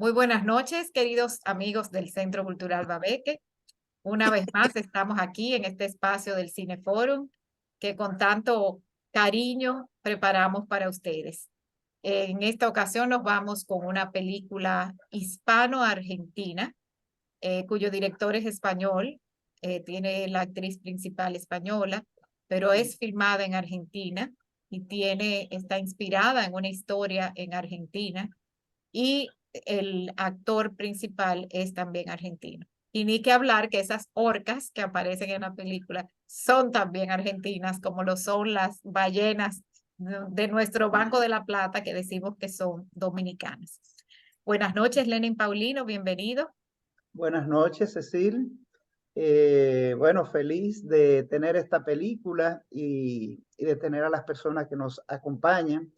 Muy buenas noches, queridos amigos del Centro Cultural Babeque. Una vez más estamos aquí en este espacio del Cineforum que con tanto cariño preparamos para ustedes. En esta ocasión nos vamos con una película hispano-argentina, cuyo director es español, tiene la actriz principal española, pero es filmada en Argentina y está inspirada en una historia en Argentina y el actor principal es también argentino. Y ni que hablar que esas orcas que aparecen en la película son también argentinas, como lo son las ballenas de nuestro Banco de la Plata, que decimos que son dominicanas. Buenas noches, Lenin Paulino, bienvenido. Buenas noches, Cecil. Bueno, feliz de tener esta película y de tener a las personas que nos acompañan.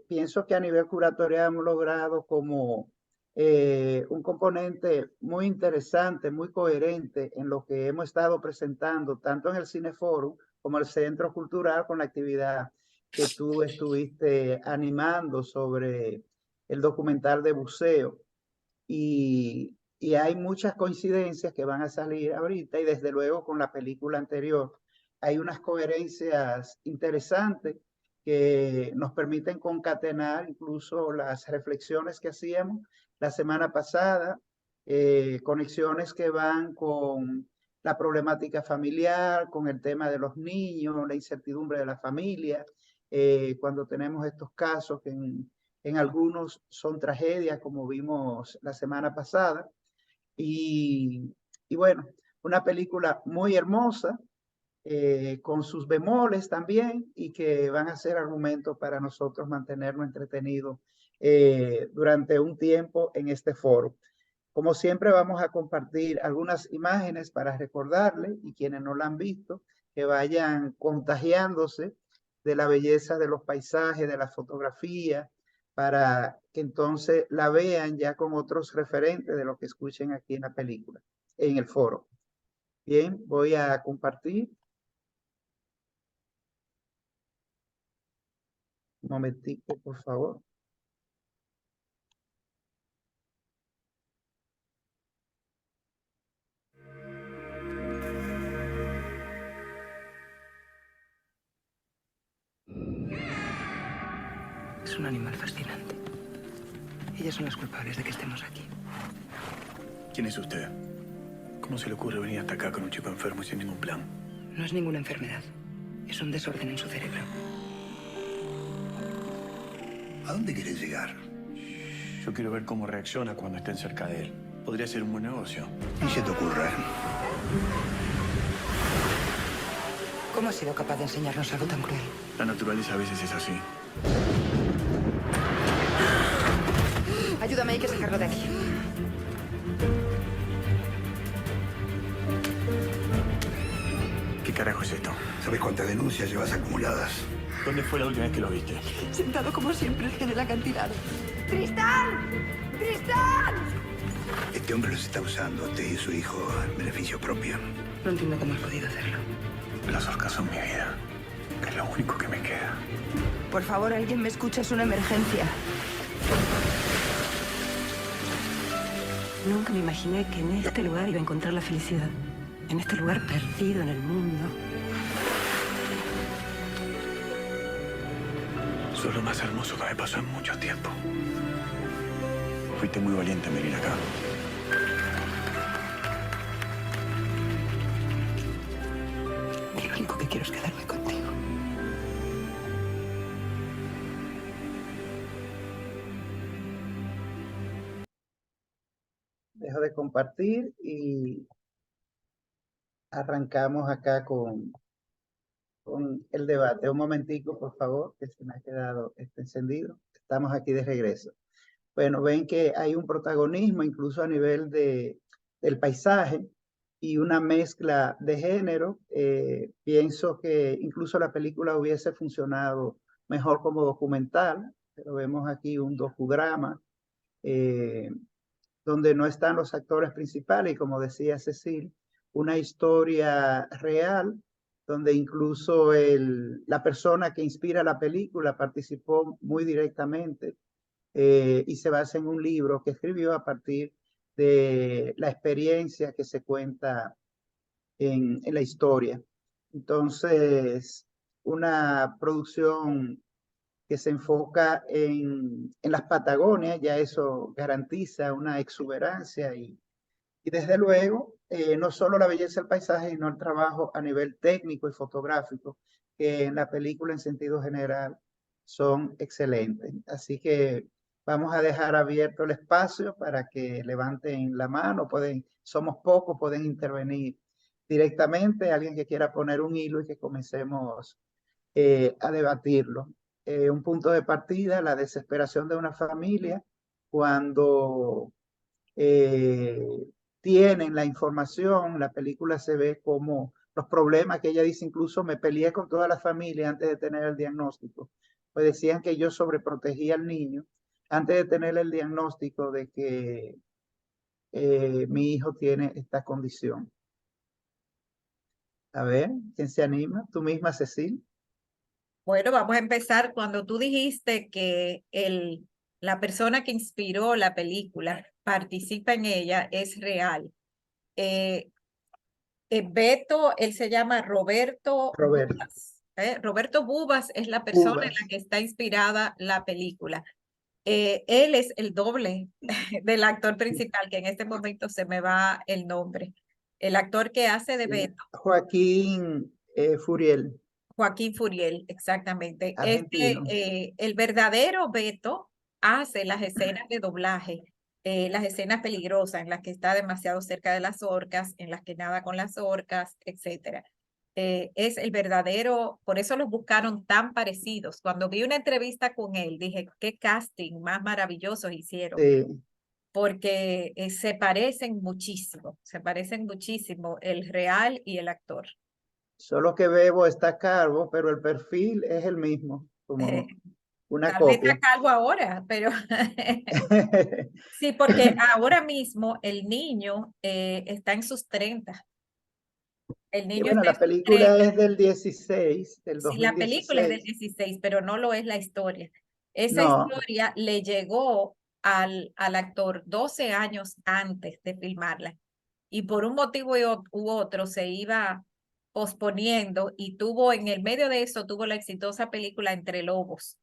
Pienso que a nivel curatorial hemos logrado como un componente muy interesante, muy coherente en lo que hemos estado presentando, tanto en el Cineforum como el Centro Cultural, con la actividad que tú estuviste animando sobre el documental de buceo. Y hay muchas coincidencias que van a salir ahorita y desde luego con la película anterior hay unas coherencias interesantes que nos permiten concatenar incluso las reflexiones que hacíamos la semana pasada, conexiones que van con la problemática familiar, con el tema de los niños, la incertidumbre de la familia, cuando tenemos estos casos que en algunos son tragedias, como vimos la semana pasada. Y, y bueno, una película muy hermosa, con sus bemoles también, y que van a ser argumentos para nosotros mantenernos entretenidos durante un tiempo en este foro. Como siempre, vamos a compartir algunas imágenes para recordarle, y quienes no la han visto, que vayan contagiándose de la belleza de los paisajes, de la fotografía, para que entonces la vean ya con otros referentes de lo que escuchen aquí en la película, en el foro. Bien, voy a compartir. Un momentito, por favor. Es un animal fascinante. Ellas son las culpables de que estemos aquí. ¿Quién es usted? ¿Cómo se le ocurre venir hasta acá con un chico enfermo y sin ningún plan? No es ninguna enfermedad. Es un desorden en su cerebro. ¿A dónde quieres llegar? Yo quiero ver cómo reacciona cuando estén cerca de él. Podría ser un buen negocio. ¿Y se te ocurre? ¿Cómo ha sido capaz de enseñarnos algo tan cruel? La naturaleza a veces es así. Ayúdame, hay que sacarlo de aquí. ¿Qué carajo es esto? ¿Sabes cuántas denuncias llevas acumuladas? ¿Dónde fue la última vez que lo viste? Sentado como siempre en el acantilado. ¡Tristán! ¡Tristán! Este hombre los está usando a usted y a su hijo en beneficio propio. No entiendo cómo has podido hacerlo. Las orcas son mi vida. Es lo único que me queda. Por favor, alguien me escucha, es una emergencia. Nunca me imaginé que en este lugar iba a encontrar la felicidad. En este lugar perdido en el mundo. Eso es lo más hermoso que me pasó en mucho tiempo. Fuiste muy valiente en venir acá. Y lo único que quiero es quedarme contigo. Dejo de compartir y arrancamos acá con el debate. Un momentico, por favor, que se me ha quedado encendido. Estamos aquí de regreso. Bueno, ven que hay un protagonismo incluso a nivel del paisaje y una mezcla de género. Pienso que incluso la película hubiese funcionado mejor como documental, pero vemos aquí un docudrama eh, donde no están los actores principales y, como decía Cecil, una historia real donde incluso la persona que inspira la película participó muy directamente y se basa en un libro que escribió a partir de la experiencia que se cuenta en la historia. Entonces, una producción que se enfoca en las Patagonias, ya eso garantiza una exuberancia y desde luego, no solo la belleza del paisaje, sino el trabajo a nivel técnico y fotográfico, que en la película en sentido general son excelentes. Así que vamos a dejar abierto el espacio para que levanten la mano, somos pocos, pueden intervenir directamente, alguien que quiera poner un hilo y que comencemos a debatirlo. Un punto de partida, la desesperación de una familia cuando eh, tienen la información, la película se ve como los problemas que ella dice, incluso me peleé con toda la familia antes de tener el diagnóstico, pues decían que yo sobreprotegía al niño antes de tener el diagnóstico de que mi hijo tiene esta condición. A ver, ¿quién se anima? ¿Tú misma, Cecil? Bueno, vamos a empezar cuando tú dijiste que la persona que inspiró la película participa en ella, es real. Beto, él se llama Roberto Roberto. Bubas. Roberto Bubas es la persona en la Cubas. que está inspirada la película. Él es el doble del actor principal, que en este momento se me va el nombre. El actor que hace de Sí. Beto, Joaquín Furiel, Joaquín Furiel, exactamente. argentino. El verdadero Beto hace las escenas de doblaje, las escenas peligrosas en las que está demasiado cerca de las orcas, en las que nada con las orcas, etcétera. Es el verdadero, por eso los buscaron tan parecidos. Cuando vi una entrevista con él, dije, qué casting más maravillosos hicieron, porque se parecen muchísimo el real y el actor. Solo que Bebo está calvo, pero el perfil es el mismo, como una Tal vez está copia. calvo ahora, pero sí, porque ahora mismo el niño está en sus 30. El Y niño bueno, está la en sus película 30. es del 16, del Sí, la película es del 2016. 16, pero no lo es la historia. Esa No, historia le llegó al actor 12 años antes de filmarla y por un motivo u otro se iba posponiendo y tuvo en el medio de eso, tuvo la exitosa película Entre Lobos,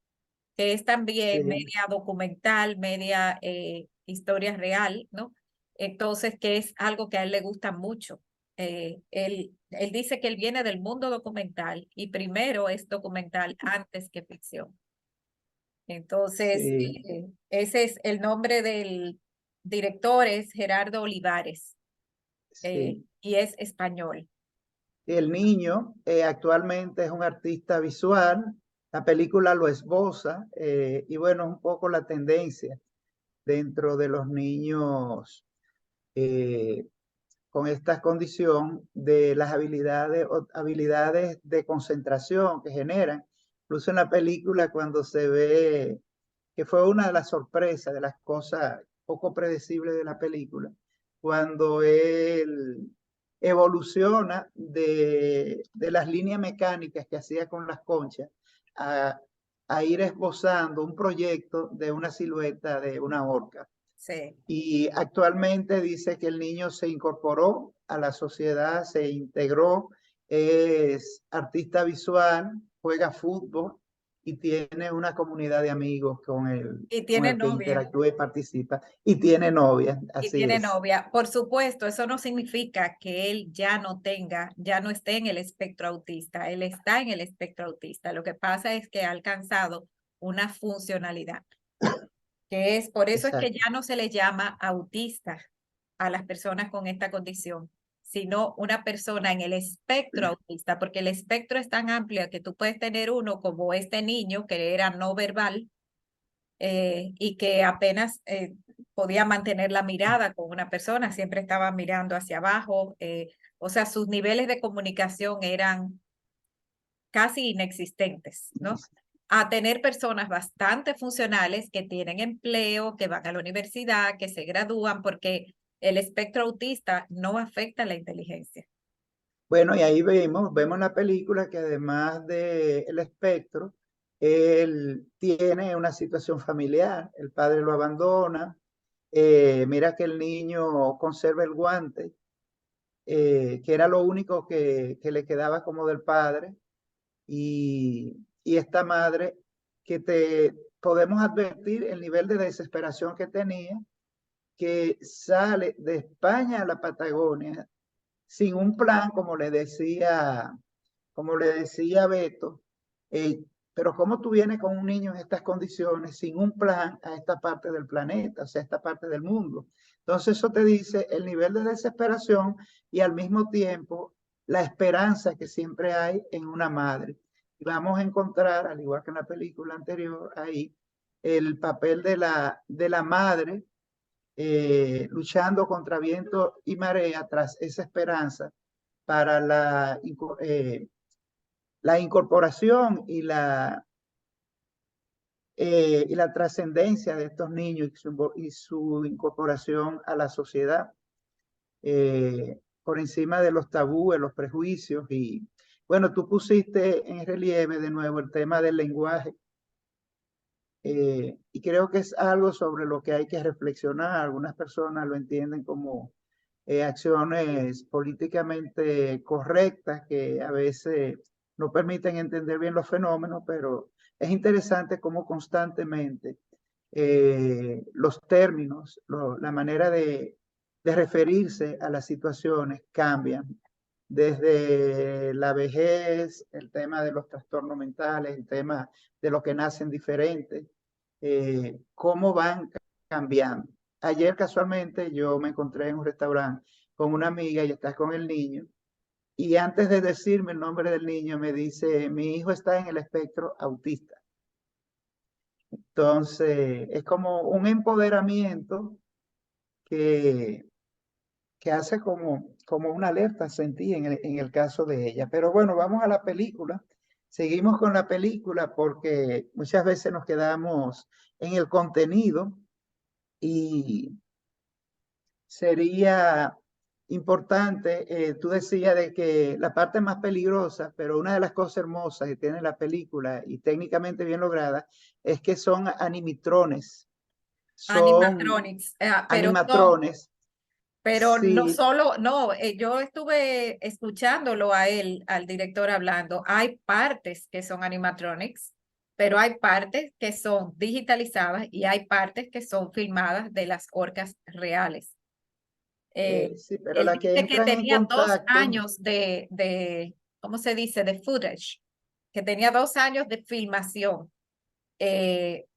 que es también sí, media documental, media historia real, ¿no? Entonces, que es algo que a él le gusta mucho. Él dice que él viene del mundo documental y primero es documental antes que ficción. Entonces, sí, ese es el nombre del director, es Gerardo Olivares, sí. y es español. Y el niño actualmente es un artista visual, la película lo esboza, y bueno, es un poco la tendencia dentro de los niños eh, con esta condición de las habilidades de concentración que generan. Incluso en la película cuando se ve, que fue una de las sorpresas, de las cosas poco predecibles de la película, cuando él evoluciona de las líneas mecánicas que hacía con las conchas a, a ir esbozando un proyecto de una silueta de una orca. Sí. Y actualmente dice que el niño se incorporó a la sociedad, se integró, es artista visual, juega fútbol y tiene una comunidad de amigos Y con tiene el que novia. interactúa y participa. Y tiene novia, Y así tiene es. novia. Por supuesto, eso no significa que él ya no esté en el espectro autista. Él está en el espectro autista. Lo que pasa es que ha alcanzado una funcionalidad, que es, por eso es que Exacto. ya no se le llama autista a las personas con esta condición, sino una persona en el espectro autista, porque el espectro es tan amplio que tú puedes tener uno como este niño que era no verbal, y que apenas podía mantener la mirada con una persona, siempre estaba mirando hacia abajo, o sea, sus niveles de comunicación eran casi inexistentes, ¿no? A tener personas bastante funcionales que tienen empleo, que van a la universidad, que se gradúan, porque el espectro autista no afecta la inteligencia. Bueno, y ahí vemos la película que además del espectro, Él tiene una situación familiar, el padre lo abandona, mira que el niño conserva el guante, que era lo único que le quedaba como del padre, y esta madre que te podemos advertir el nivel de desesperación que tenía, que sale de España a la Patagonia sin un plan, como le decía Beto, eh, pero ¿cómo tú vienes con un niño en estas condiciones sin un plan a esta parte del planeta, o sea, esta parte del mundo? Entonces eso te dice el nivel de desesperación y al mismo tiempo la esperanza que siempre hay en una madre. Y vamos a encontrar, al igual que en la película anterior, ahí el papel de la madre luchando contra viento y marea tras esa esperanza para la incorporación y la trascendencia de estos niños y su incorporación a la sociedad, por encima de los tabúes, los prejuicios. Y bueno, tú pusiste en relieve de nuevo el tema del lenguaje, y creo que es algo sobre lo que hay que reflexionar. Algunas personas lo entienden como acciones políticamente correctas que a veces no permiten entender bien los fenómenos, pero es interesante cómo constantemente los términos, la manera de referirse a las situaciones cambian. Desde la vejez, el tema de los trastornos mentales, el tema de los que nacen diferentes, cómo van cambiando. Ayer casualmente yo me encontré en un restaurante con una amiga y está con el niño, y antes de decirme el nombre del niño me dice, mi hijo está en el espectro autista. Entonces, es como un empoderamiento que, que hace como una alerta, sentí en el caso de ella. Pero bueno, vamos a la película. Seguimos con la película porque muchas veces nos quedamos en el contenido y sería importante, tú decías de que la parte más peligrosa, pero una de las cosas hermosas que tiene la película y técnicamente bien lograda, es que son animatrones, son Animatronics, animatrones. pero no Sí, solo, no, yo estuve escuchándolo a él, al director hablando. Hay partes que son animatronics, pero hay partes que son digitalizadas y hay partes que son filmadas de las orcas reales. sí, pero Él la que dice que entran en tenía dos contacto, años ¿cómo se dice? De footage, que tenía 2 años de filmación de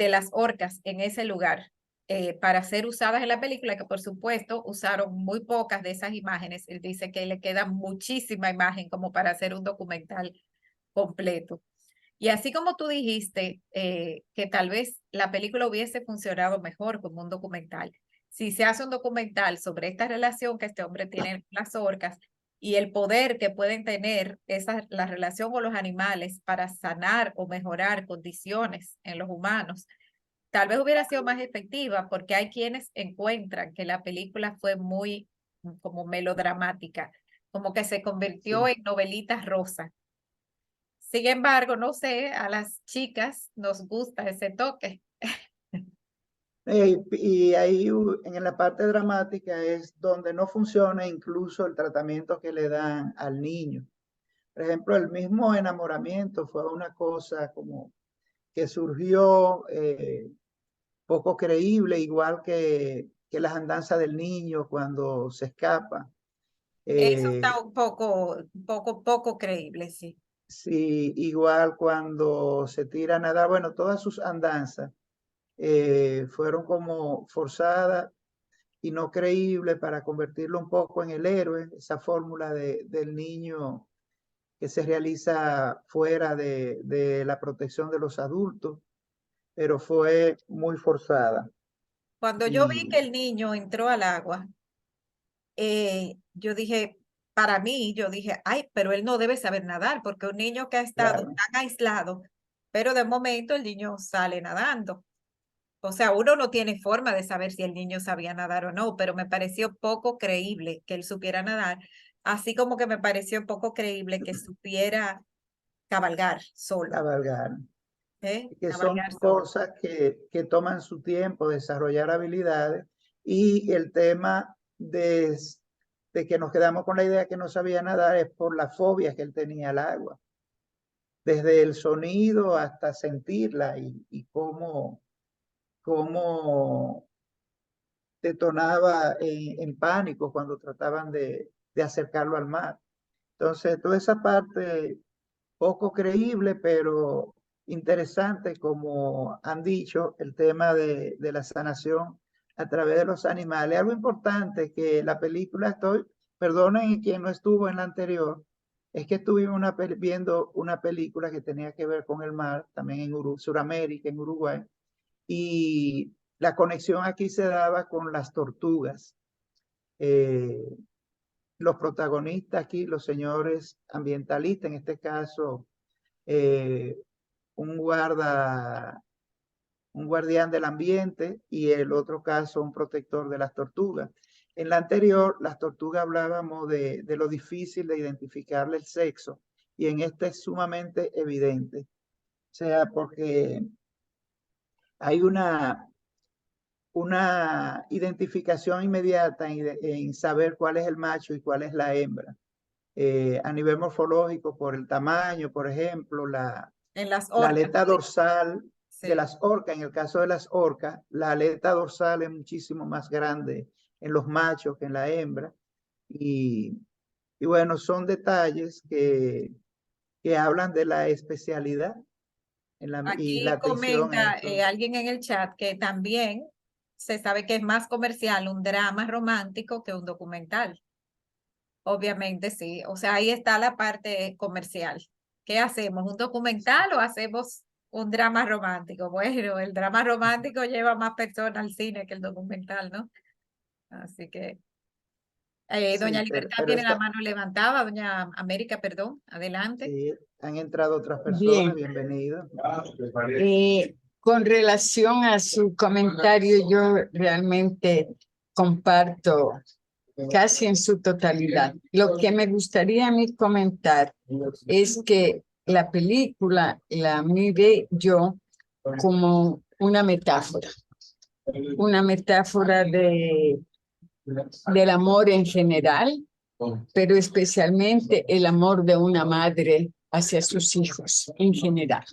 las orcas en ese lugar para ser usadas en la película, que por supuesto usaron muy pocas de esas imágenes. Él dice que le queda muchísima imagen como para hacer un documental completo. Y así como tú dijiste que tal vez la película hubiese funcionado mejor como un documental, si se hace un documental sobre esta relación que este hombre tiene con las orcas y el poder que pueden tener la relación con los animales para sanar o mejorar condiciones en los humanos, tal vez hubiera sido más efectiva porque hay quienes encuentran que la película fue muy como melodramática, como que se convirtió sí. en novelitas rosa. Sin embargo, no sé, a las chicas nos gusta ese toque. Y ahí en la parte dramática es donde no funciona incluso el tratamiento que le dan al niño. Por ejemplo, el mismo enamoramiento fue una cosa como que surgió poco creíble, igual que las andanzas del niño cuando se escapa. Eso Eh, está poco creíble, sí. sí, igual cuando se tira a nadar, bueno, todas sus andanzas fueron como forzadas y no creíbles para convertirlo un poco en el héroe, esa fórmula del niño que se realiza fuera de la protección de los adultos, pero fue muy forzada. Cuando yo vi que Y el niño entró al agua, yo dije, para mí, yo dije, ay, pero él no debe saber nadar, porque un niño que ha estado claro, tan aislado, pero de momento el niño sale nadando. O sea, uno no tiene forma de saber si el niño sabía nadar o no, pero me pareció poco creíble que él supiera nadar, así como que me pareció poco creíble que supiera cabalgar solo. cabalgar. Que son Cabalgar solo. cosas que toman su tiempo, desarrollar habilidades, y el tema de que nos quedamos con la idea que no sabía nadar es por la fobia que él tenía al agua, desde el sonido hasta sentirla y cómo detonaba en pánico cuando trataban de acercarlo al mar. Entonces, toda esa parte poco creíble, pero interesante, como han dicho, el tema de la sanación a través de los animales. Algo importante que la película, perdonen quien no estuvo en la anterior, es que estuvimos viendo una película que tenía que ver con el mar, también en Sudamérica, en Uruguay, y la conexión aquí se daba con las tortugas. Los protagonistas aquí, los señores ambientalistas, en este caso, eh, un guardián del ambiente, y el otro caso, un protector de las tortugas. En la anterior, las tortugas hablábamos de lo difícil de identificarle el sexo, y en este es sumamente evidente. O sea, porque hay una identificación inmediata en saber cuál es el macho y cuál es la hembra. A nivel morfológico, por el tamaño, por ejemplo, En las la orcas. aleta dorsal Sí. de las orcas, en el caso de las orcas, la aleta dorsal es muchísimo más grande en los machos que en la hembra. Y bueno, son detalles que hablan de la especialidad y la Aquí atención a comenta esto. alguien en el chat que también se sabe que es más comercial un drama romántico que un documental. Obviamente sí, o sea, ahí está la parte comercial. ¿Qué hacemos? ¿Un documental o hacemos un drama romántico? Bueno, el drama romántico lleva más personas al cine que el documental, ¿no? Así que doña Sí, Libertad pero tiene la mano levantada, doña América, perdón, adelante. sí, han entrado otras Bien. personas, bienvenidos. Con relación a su comentario, yo realmente comparto casi en su totalidad. Lo que me gustaría a mí comentar es que la película la miré yo como una metáfora del amor en general, pero especialmente el amor de una madre hacia sus hijos en general.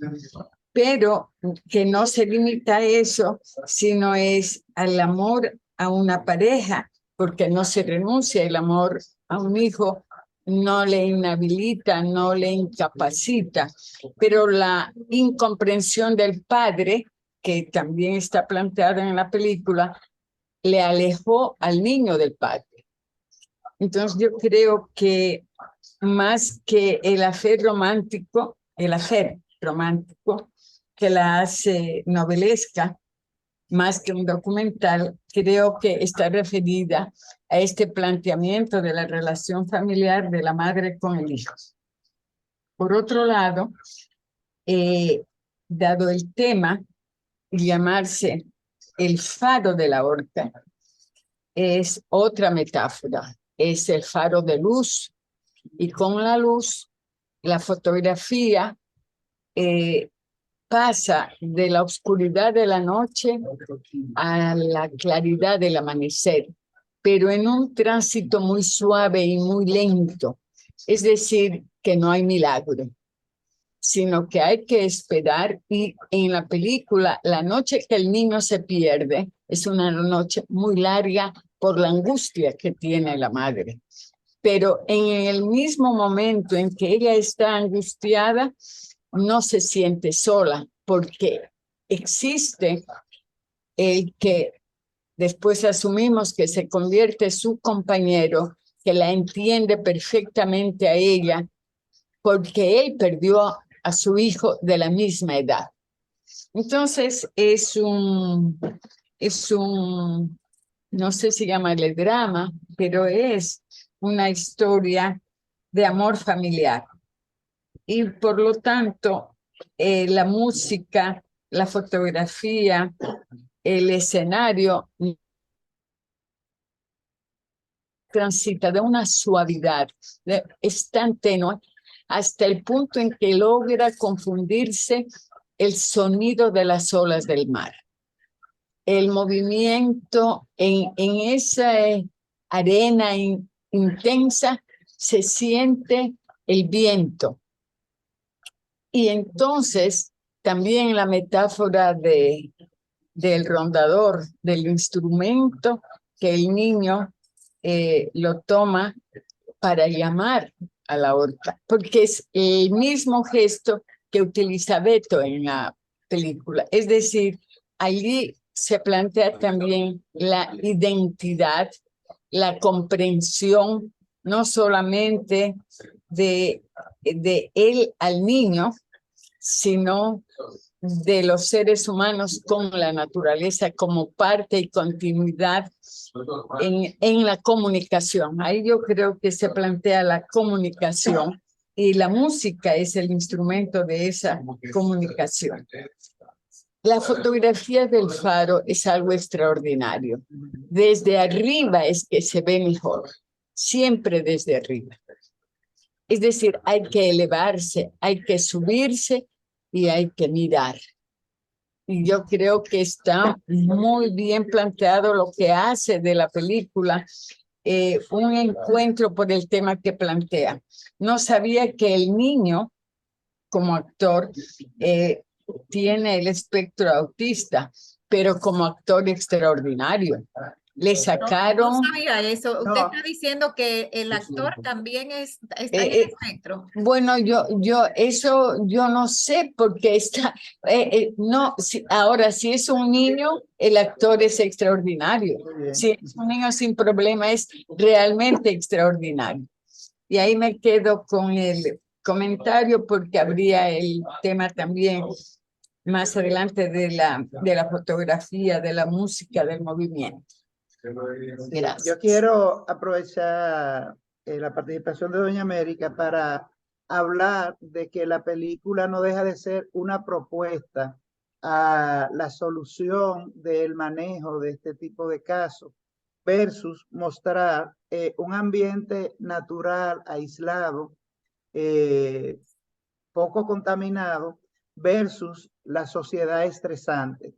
Pero que no se limita a eso, sino es al amor a una pareja, porque no se renuncia. El amor a un hijo no le inhabilita, no le incapacita, pero la incomprensión del padre, que también está planteada en la película, le alejó al niño del padre. Entonces yo creo que más que el afer romántico que la hace novelesca, más que un documental, creo que está referida a este planteamiento de la relación familiar de la madre con el hijo. Por otro lado, dado el tema, llamarse el faro de la orca, es otra metáfora, es el faro de luz, y con la luz, la fotografía pasa de la oscuridad de la noche a la claridad del amanecer, pero en un tránsito muy suave y muy lento. Es decir, que no hay milagro, sino que hay que esperar. Y en la película, la noche que el niño se pierde es una noche muy larga por la angustia que tiene la madre. Pero en el mismo momento en que ella está angustiada, no se siente sola, porque existe el que después asumimos que se convierte su compañero, que la entiende perfectamente a ella, porque él perdió a su hijo de la misma edad. Entonces no sé si llamarle drama, pero es una historia de amor familiar. Y por lo tanto, la música, la fotografía, el escenario transita de una suavidad, es tan tenue, hasta el punto en que logra confundirse el sonido de las olas del mar. El movimiento en esa arena intensa se siente el viento. Y entonces también la metáfora del rondador, del instrumento que el niño lo toma para llamar a la otra, porque es el mismo gesto que utiliza Beto en la película. Es decir, allí se plantea también la identidad, la comprensión, no solamente de él al niño, sino de los seres humanos con la naturaleza como parte y continuidad en la comunicación. Ahí yo creo que se plantea la comunicación y la música es el instrumento de esa comunicación. La fotografía del faro es algo extraordinario. Desde arriba es que se ve mejor, siempre desde arriba. Es decir, hay que elevarse, hay que subirse y hay que mirar. Y yo creo que está muy bien planteado lo que hace de la película un encuentro por el tema que plantea. No sabía que el niño, como actor, tiene el espectro autista, pero como actor extraordinario. Le sacaron... No sabía eso. Usted No. está diciendo que el actor también está en el espectro. Bueno, eso yo no sé porque está, no, ahora si es un niño, el actor es extraordinario. Si es un niño sin problema, es realmente extraordinario. Y ahí me quedo con el comentario porque habría el tema también más adelante de la fotografía, de la música, del movimiento. Gracias. Yo quiero aprovechar la participación de Doña América para hablar de que la película no deja de ser una propuesta a la solución del manejo de este tipo de casos versus mostrar un ambiente natural, aislado, poco contaminado versus la sociedad estresante,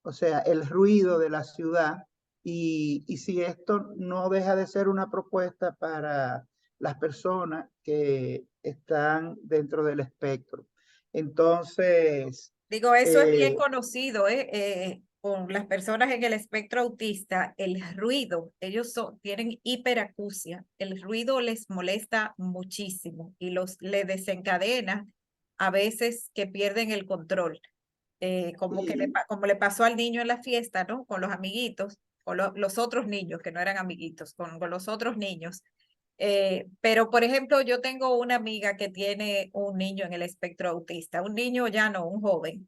o sea, el ruido de la ciudad. Y si esto no deja de ser una propuesta para las personas que están dentro del espectro. Entonces, Digo, eso es bien conocido, con las personas en el espectro autista, el ruido, ellos tienen hiperacusia, el ruido les molesta muchísimo y le desencadena a veces que pierden el control, como le pasó al niño en la fiesta, ¿no? Con los amiguitos, o los otros niños, que no eran amiguitos, con los otros niños. Pero, por ejemplo, yo tengo una amiga que tiene un niño en el espectro autista, un niño ya no, un joven.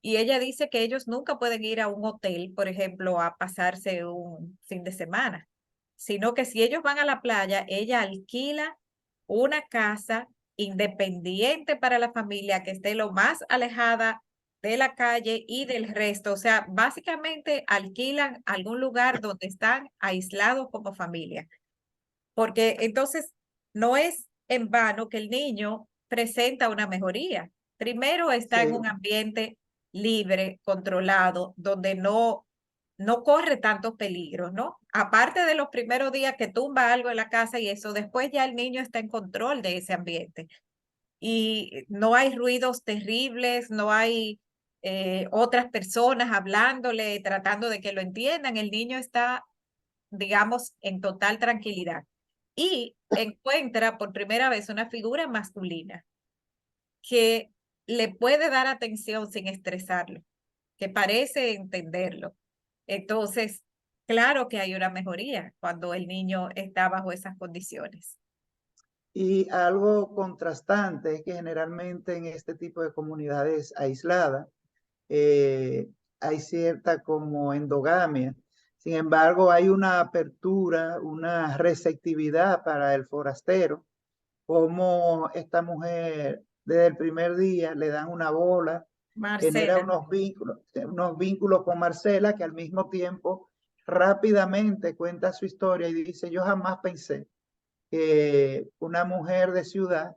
Y ella dice que ellos nunca pueden ir a un hotel, por ejemplo, a pasarse un fin de semana, sino que si ellos van a la playa, ella alquila una casa independiente para la familia que esté lo más alejada de la calle y del resto. O sea, básicamente alquilan algún lugar donde están aislados como familia. Porque entonces no es en vano que el niño presenta una mejoría. Primero está en un ambiente libre, controlado, donde no corre tantos peligros, ¿no? Aparte de los primeros días que tumba algo en la casa y eso, después ya el niño está en control de ese ambiente. Y no hay ruidos terribles, no hay otras personas hablándole, tratando de que lo entiendan. El niño está, digamos, en total tranquilidad. Y encuentra por primera vez una figura masculina que le puede dar atención sin estresarlo, que parece entenderlo. Entonces, claro que hay una mejoría cuando el niño está bajo esas condiciones. y algo contrastante es que generalmente en este tipo de comunidades aisladas hay cierta como endogamia. Sin embargo, hay una apertura, una receptividad para el forastero, como esta mujer desde el primer día le dan una bola, genera unos vínculos con Marcela, que al mismo tiempo rápidamente cuenta su historia y dice, yo jamás pensé que una mujer de ciudad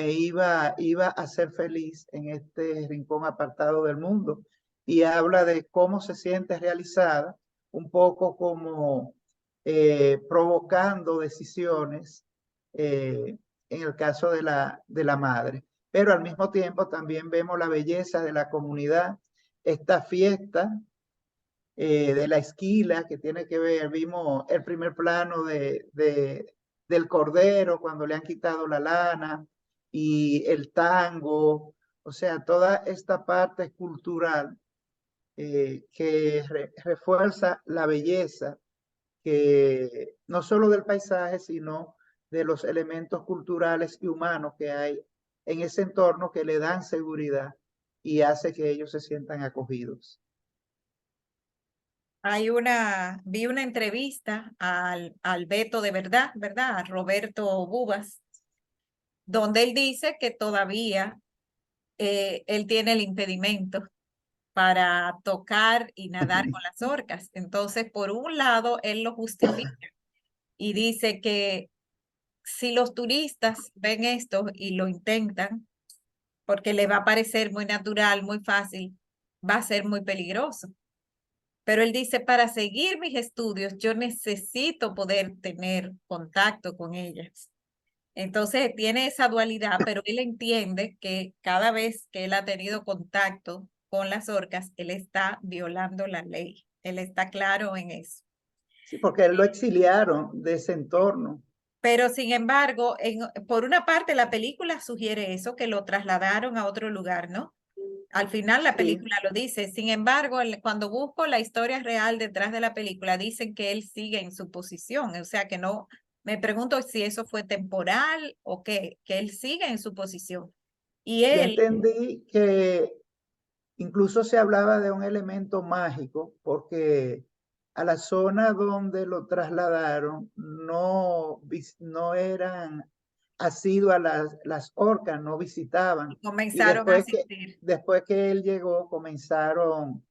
iba a ser feliz en este rincón apartado del mundo. Y habla de cómo se siente realizada, un poco como provocando decisiones en el caso de la madre. Pero al mismo tiempo también vemos la belleza de la comunidad, esta fiesta de la esquila que tiene que ver, vimos el primer plano del cordero cuando le han quitado la lana y el tango, o sea, toda esta parte cultural que refuerza la belleza que no solo del paisaje, sino de los elementos culturales y humanos que hay en ese entorno que le dan seguridad y hace que ellos se sientan acogidos. Vi una entrevista al Beto de verdad, ¿verdad? A Roberto Bubas, donde él dice que todavía él tiene el impedimento para tocar y nadar con las orcas. Entonces, por un lado, él lo justifica y dice que si los turistas ven esto y lo intentan, porque le va a parecer muy natural, muy fácil, va a ser muy peligroso. Pero él dice, para seguir mis estudios, yo necesito poder tener contacto con ellas. Entonces tiene esa dualidad, pero él entiende que cada vez que él ha tenido contacto con las orcas, él está violando la ley. Él está claro en eso. Sí, porque él lo exiliaron de ese entorno. Pero sin embargo, por una parte la película sugiere eso, que lo trasladaron a otro lugar, ¿no? Al final la Sí. película lo dice. Sin embargo, cuando busco la historia real detrás de la película, dicen que él sigue en su posición. O sea que no, me pregunto si eso fue temporal o qué, que él sigue en su posición. Y Yo él, entendí que incluso se hablaba de un elemento mágico, porque a la zona donde lo trasladaron no eran asiduas las orcas, no visitaban. Y comenzaron a asistir. después que él llegó, comenzaron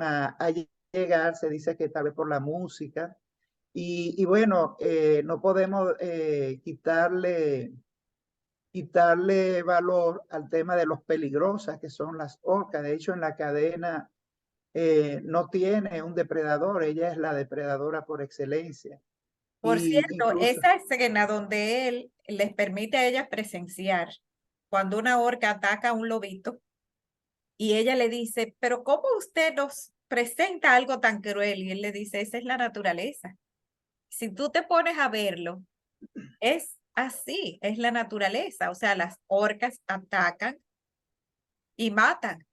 a llegar, se dice que tal vez por la música. Y bueno, no podemos quitarle valor al tema de los peligrosas que son las orcas. De hecho, en la cadena no tiene un depredador, ella es la depredadora por excelencia. Por Y cierto, incluso, esa escena donde él les permite a ellas presenciar cuando una orca ataca a un lobito y ella le dice, pero ¿cómo usted nos presenta algo tan cruel? Y él le dice, esa es la naturaleza. Si tú te pones a verlo, es así, es la naturaleza. O sea, las orcas atacan y matan.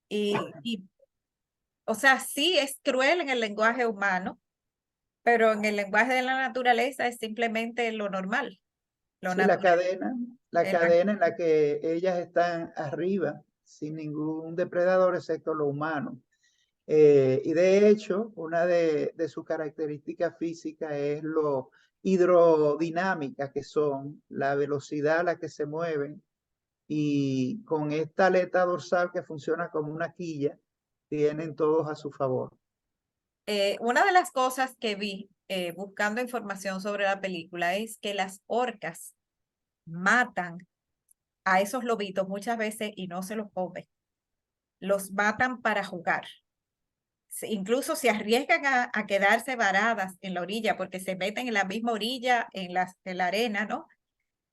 Y o sea, sí es cruel en el lenguaje humano, pero en el lenguaje de la naturaleza es simplemente lo normal, lo sí, natural. la de la- cadena en la que ellas están arriba, sin ningún depredador excepto lo humano. Y de hecho, una de sus características físicas es lo hidrodinámica que son, la velocidad a la que se mueven, y con esta aleta dorsal que funciona como una quilla, tienen todos a su favor. Una de las cosas que vi buscando información sobre la película es que las orcas matan a esos lobitos muchas veces y no se los comen. Los matan para jugar. Incluso se arriesgan a quedarse varadas en la orilla porque se meten en la misma orilla, en la arena, ¿no?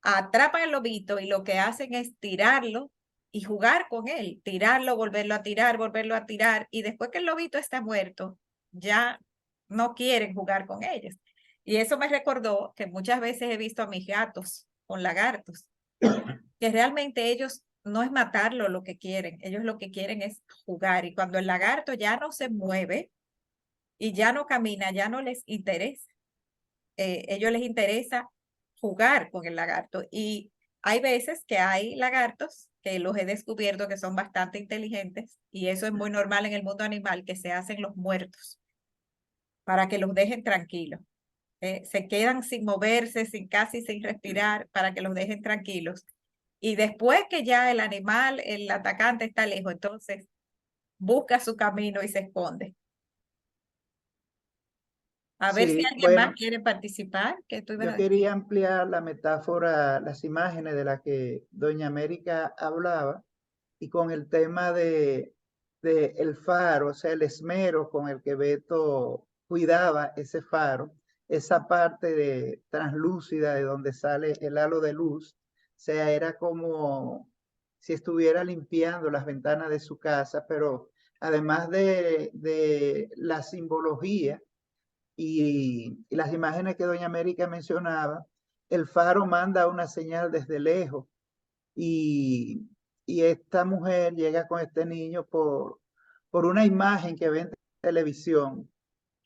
Atrapan el lobito y lo que hacen es tirarlo y jugar con él, tirarlo, volverlo a tirar, y después que el lobito está muerto, ya no quieren jugar con ellos. Y eso me recordó que muchas veces he visto a mis gatos con lagartos, que realmente ellos no es matarlo lo que quieren, ellos lo que quieren es jugar, y cuando el lagarto ya no se mueve y ya no camina, ya no les interesa. Ellos les interesa jugar con el lagarto. Y hay veces que hay lagartos que los he descubierto que son bastante inteligentes, y eso es muy normal en el mundo animal, que se hacen los muertos para que los dejen tranquilos. Se quedan sin moverse, casi sin respirar, para que los dejen tranquilos. Y después que ya el animal, el atacante está lejos, entonces busca su camino y se esconde. A ver si Sí, alguien más bueno, quiere participar, que tú ibas a yo decir. quería ampliar la metáfora, las imágenes de las que doña América hablaba y con el tema de el faro, o sea, el esmero con el que Beto cuidaba ese faro, esa parte de translúcida de donde sale el halo de luz, o sea, era como si estuviera limpiando las ventanas de su casa, pero además de la simbología y las imágenes que doña América mencionaba, el faro manda una señal desde lejos y, y esta mujer llega con este niño por una imagen que ve en televisión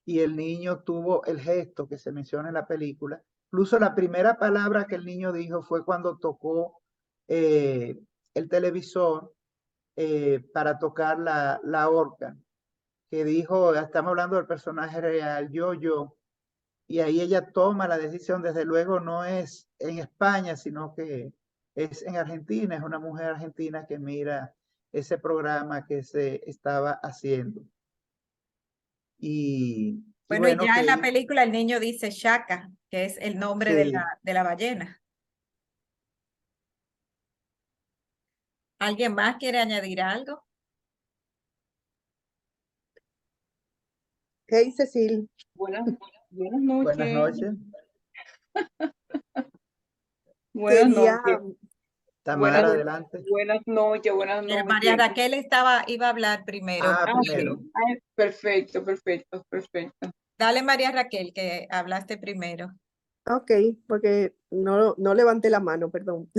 y el niño tuvo el gesto que se menciona en la película. Incluso la primera palabra que el niño dijo fue cuando tocó eh, el televisor para tocar la orca, que dijo, estamos hablando del personaje real, yo, y ahí ella toma la decisión, desde luego no es en España, sino que es en Argentina, es una mujer argentina que mira ese programa que se estaba haciendo. Y Bueno, y bueno, ya en la que película el niño dice Shaka, que es el nombre sí, de la ballena. ¿Alguien más quiere añadir algo? Hey, Cecil. Buenas buenas noches. noches. Buenas Quería, noches. Tamara, Buenas, adelante. buenas noches, buenas María noches. Raquel iba a hablar primero. Ah, Ok. primero. Perfecto, perfecto, perfecto. Dale, María Raquel, que hablaste primero. ok, porque no levanté la mano, perdón.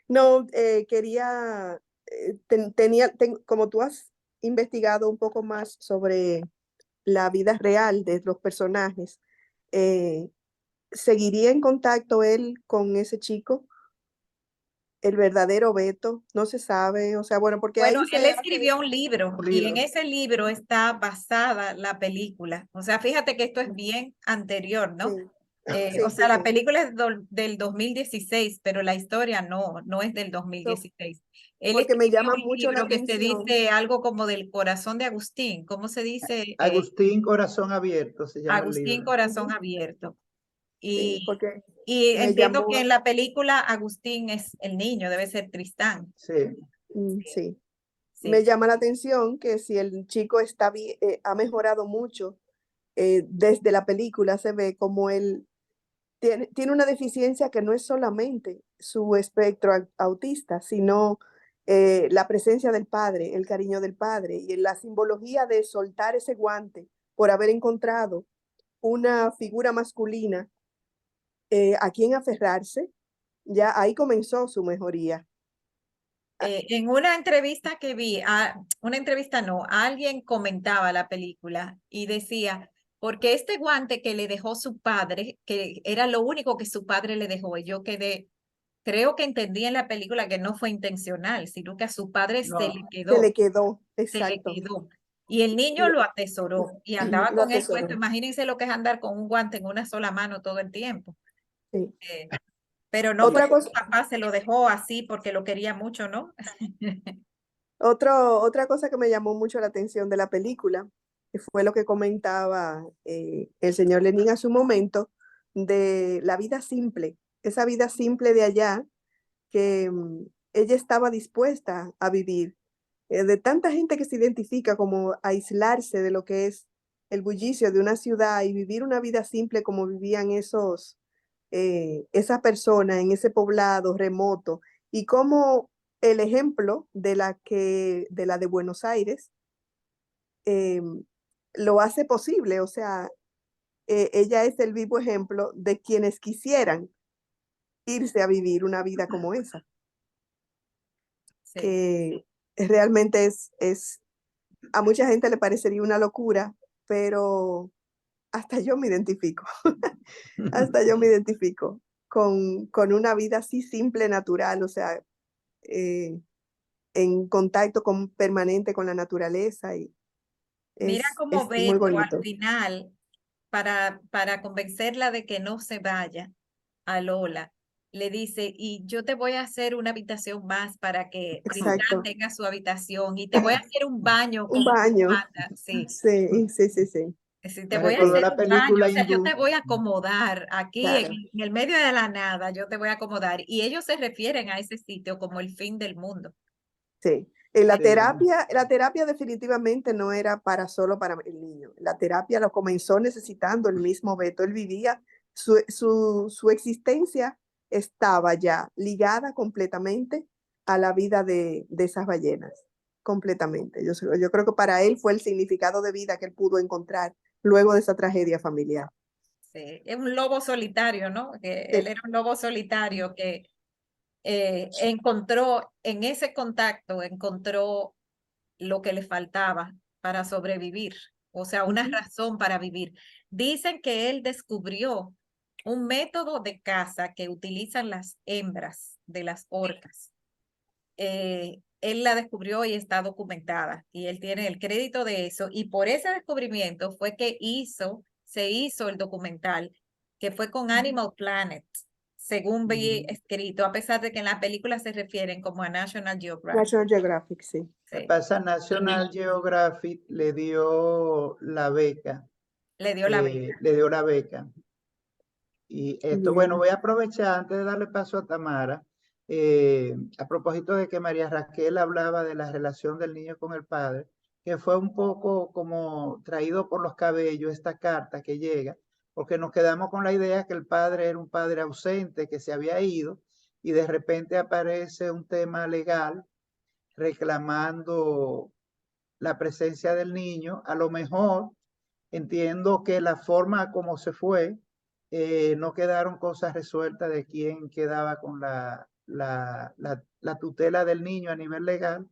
No, quería, como tú has investigado un poco más sobre la vida real de los personajes, eh, ¿seguiría en contacto él con ese chico? El verdadero Beto, no se sabe, o sea, bueno, porque Bueno, ahí él se hace escribió un libro Un y en libro. ese libro está basada la película. O sea, fíjate que esto es bien anterior, ¿no? sí, O sí, sea, sí, la sí. película es del 2016, pero la historia no es del So, 2016. Él porque me escribió llama un mucho la libro que se atención. dice algo como del corazón de Agustín. ¿Cómo se dice? Agustín Corazón Abierto se llama el Agustín libro. Corazón Ujú, Abierto. sí, Y, porque y me entiendo que llamó, en la película Agustín es el niño, debe ser Tristán. Sí, sí, me Sí. llama la atención que si el chico ha mejorado mucho, desde la película se ve como él tiene una deficiencia que no es solamente su espectro autista, sino la presencia del padre, el cariño del padre y la simbología de soltar ese guante por haber encontrado una figura masculina a quien aferrarse, ya ahí comenzó su mejoría. En una entrevista que vi, una entrevista no, alguien comentaba la película y decía, porque este guante que le dejó su padre, que era lo único que su padre le dejó, y yo quedé, creo que entendí en la película que no fue intencional, sino que a su padre no, Se le quedó, se le exacto, quedó. Y el niño lo atesoró y andaba lo con él puesto. atesoró. Imagínense lo que es andar con un guante en una sola mano todo el tiempo. Sí. Pero no fue Otra que cosa, su papá se lo dejó así porque lo quería mucho, ¿no? otra cosa que me llamó mucho la atención de la película fue lo que comentaba el señor Lenin a su momento de la vida simple, esa vida simple de allá que ella estaba dispuesta a vivir, de tanta gente que se identifica como aislarse de lo que es el bullicio de una ciudad y vivir una vida simple como vivían esas personas en ese poblado remoto y como el ejemplo de la de Buenos Aires eh, lo hace posible, o sea, ella es el vivo ejemplo de quienes quisieran irse a vivir una vida como esa, Sí. que realmente a mucha gente le parecería una locura, pero hasta yo me identifico, hasta yo me identifico con una vida así simple, natural, o sea, eh, en contacto permanente con la naturaleza y Mira cómo es muy Beto al bonito. final, para convencerla de que no se vaya a Lola, le dice, y yo te voy a hacer una habitación más para que Tristán Exacto. tenga su habitación y te voy a hacer un baño Un como tú baño. mandas. Sí, Sí, sí, sí, sí. Si te Me voy a recordó hacer la un baño, película o sea, yo hindú. te voy a acomodar aquí Claro, en el medio de la nada, yo te voy a acomodar. Y ellos se refieren a ese sitio como el fin del mundo. sí. Sí. La terapia definitivamente no era para solo para el niño. La terapia lo comenzó necesitando el mismo Beto. Él vivía, su existencia estaba ya ligada completamente a la vida de esas ballenas. Completamente. Yo creo que para él fue el significado de vida que él pudo encontrar luego de esa tragedia familiar. Sí, es un lobo solitario, ¿no? Que él Sí, era un lobo solitario que encontró en ese contacto, encontró lo que le faltaba para sobrevivir, o sea, una ujú. razón para vivir. Dicen que él descubrió un método de caza que utilizan las hembras de las orcas. Él la descubrió y está documentada y él tiene el crédito de eso y por ese descubrimiento fue que se hizo el documental que fue con Animal Planet, según vi escrito, a pesar de que en la película se refieren como a National Geographic. National Geographic, sí. ¿Qué Sí, pasa? National Geographic le dio la beca. le dio la beca. Le dio la beca. Y esto, bueno, Bien. voy a aprovechar antes de darle paso a Tamara, a propósito de que María Raquel hablaba de la relación del niño con el padre, que fue un poco como traído por los cabellos esta carta que llega, porque nos quedamos con la idea que el padre era un padre ausente, que se había ido, y de repente aparece un tema legal reclamando la presencia del niño. A lo mejor entiendo que la forma como se fue, no quedaron cosas resueltas de quién quedaba con la tutela del niño a nivel legal,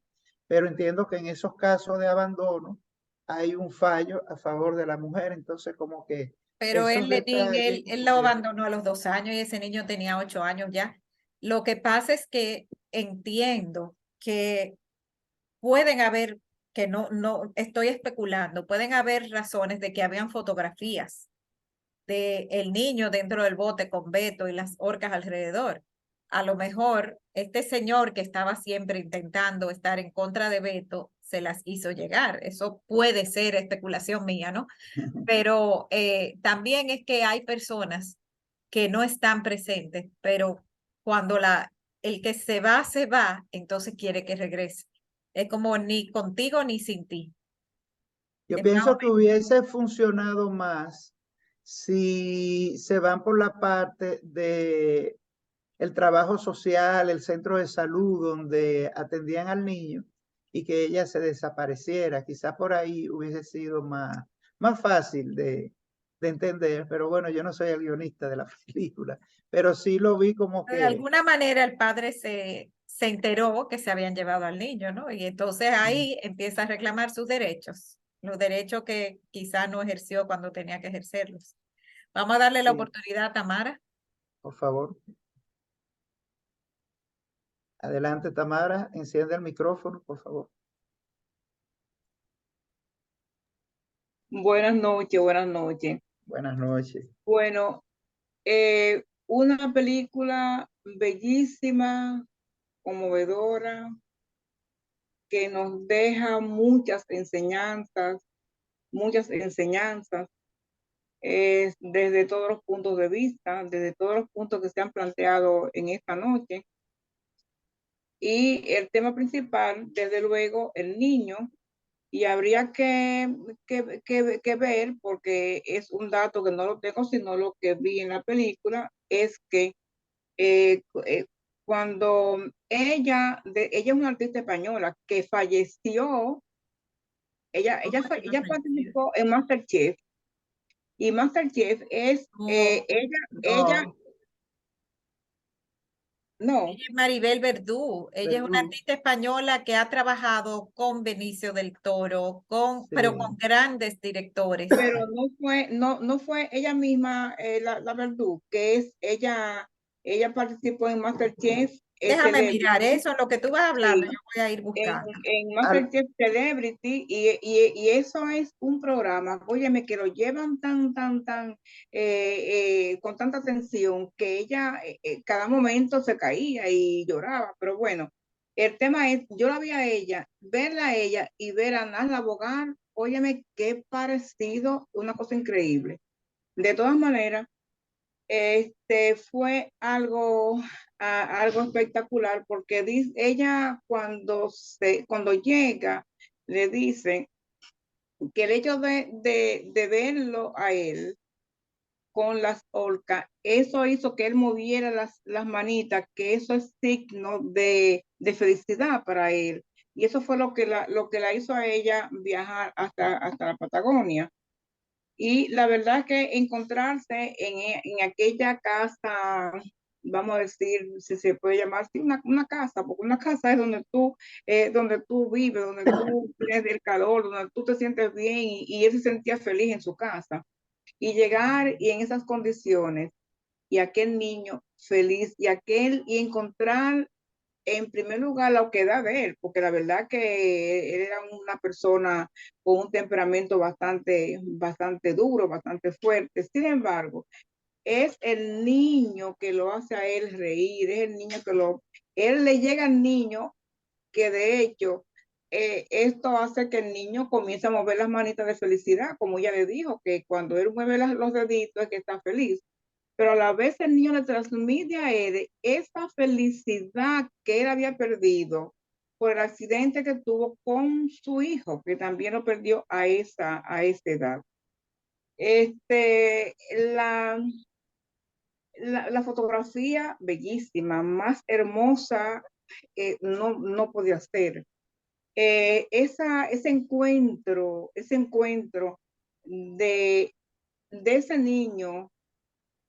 pero entiendo que en esos casos de abandono hay un fallo a favor de la mujer, entonces como que Pero esos él, Lenín, detalles, él lo abandonó a los 2 años y ese niño tenía 8 años ya. Lo que pasa es que entiendo que pueden haber, que no estoy especulando, pueden haber razones de que habían fotografías de el niño dentro del bote con Beto y las orcas alrededor. A lo mejor este señor que estaba siempre intentando estar en contra de Beto se las hizo llegar. Eso puede ser especulación mía, ¿no? Pero también es que hay personas que no están presentes, pero cuando el que se va, entonces quiere que regrese. Es como ni contigo ni sin ti. yo Es más o pienso que hubiese funcionado más si se van por la parte de el trabajo social, el centro de salud donde atendían al niño y que ella se desapareciera. Quizá por ahí hubiese sido más fácil de entender, pero bueno, yo no soy el guionista de la película, pero sí lo vi como de que alguna manera el padre se enteró que se habían llevado al niño, ¿no? Y entonces ahí empieza a reclamar sus derechos, los derechos que quizá no ejerció cuando tenía que ejercerlos. Vamos a darle la sí, oportunidad a Tamara. por favor. Adelante, Tamara, enciende el micrófono, por favor. Buenas noches, buenas noches. Buenas noches. Bueno, una película bellísima, conmovedora, que nos deja muchas enseñanzas, desde todos los puntos de vista, desde todos los puntos que se han planteado en esta noche. Y el tema principal, desde luego, el niño, y habría que ver, porque es un dato que no lo tengo, sino lo que vi en la película, es que cuando ella es una artista española que falleció, ella participó en MasterChef, y MasterChef es, Oh, ella, No, no, ella es Maribel Verdú. Ella es una Verdú, artista española que ha trabajado con Benicio del Toro, pero con sí. grandes directores. pero no fue ella misma, la Verdú, que es ella participó en MasterChef Déjame mirar Celebrity. eso, lo que tú vas hablando, Sí, yo voy a ir en, buscando. en Al- MasterChef Celebrity, y eso es un programa, óyeme, que lo llevan con tanta atención que ella cada momento se caía y lloraba, pero bueno, el tema es, yo la vi a ella, verla a ella y ver a Nala Bogar, óyeme, qué parecido, una cosa increíble. De todas maneras, fue algo, algo espectacular porque ella cuando llega, le dice que el hecho de verlo a él con las orcas, eso hizo que él moviera las manitas, que eso es signo de felicidad para él. Y eso fue lo que la hizo a ella viajar hasta la Patagonia. Y la verdad que encontrarse en aquella casa, vamos a decir, si se puede llamar así, una casa, porque una casa es donde tú vives, donde tú tienes el calor, donde tú te sientes bien y él se sentía feliz en su casa. Y llegar y en esas condiciones, y aquel niño feliz, y encontrar en primer lugar la oquedad de él, porque la verdad que él era una persona con un temperamento bastante duro, bastante fuerte. Sin embargo, es el niño que lo hace a él reír, es el niño él le llega al niño que de hecho esto hace que el niño comience a mover las manitas de felicidad, como ella le dijo, que cuando él mueve los deditos es que está feliz, pero a la vez el niño le transmite a él esa felicidad que él había perdido por el accidente que tuvo con su hijo, que también lo perdió a esa edad. Este, la, la fotografía bellísima, más hermosa, no podía ser. Ese encuentro de ese niño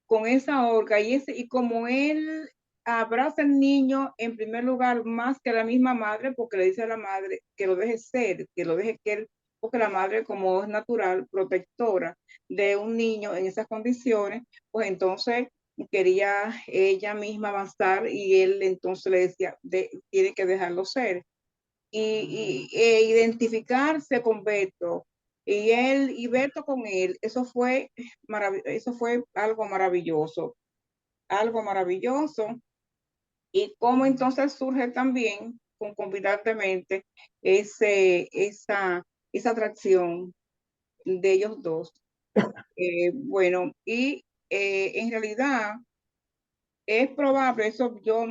con esa orca y como él abraza al niño en primer lugar más que a la misma madre, porque le dice a la madre que lo deje ser, que lo deje que él, porque la madre como es natural, protectora de un niño en esas condiciones, pues entonces quería ella misma avanzar y él entonces le decía, tiene que dejarlo ser. Identificarse con Beto y Beto con él, eso fue algo maravilloso. Y cómo entonces surge también concomitantemente esa atracción de ellos dos. Bueno, en realidad es probable, eso yo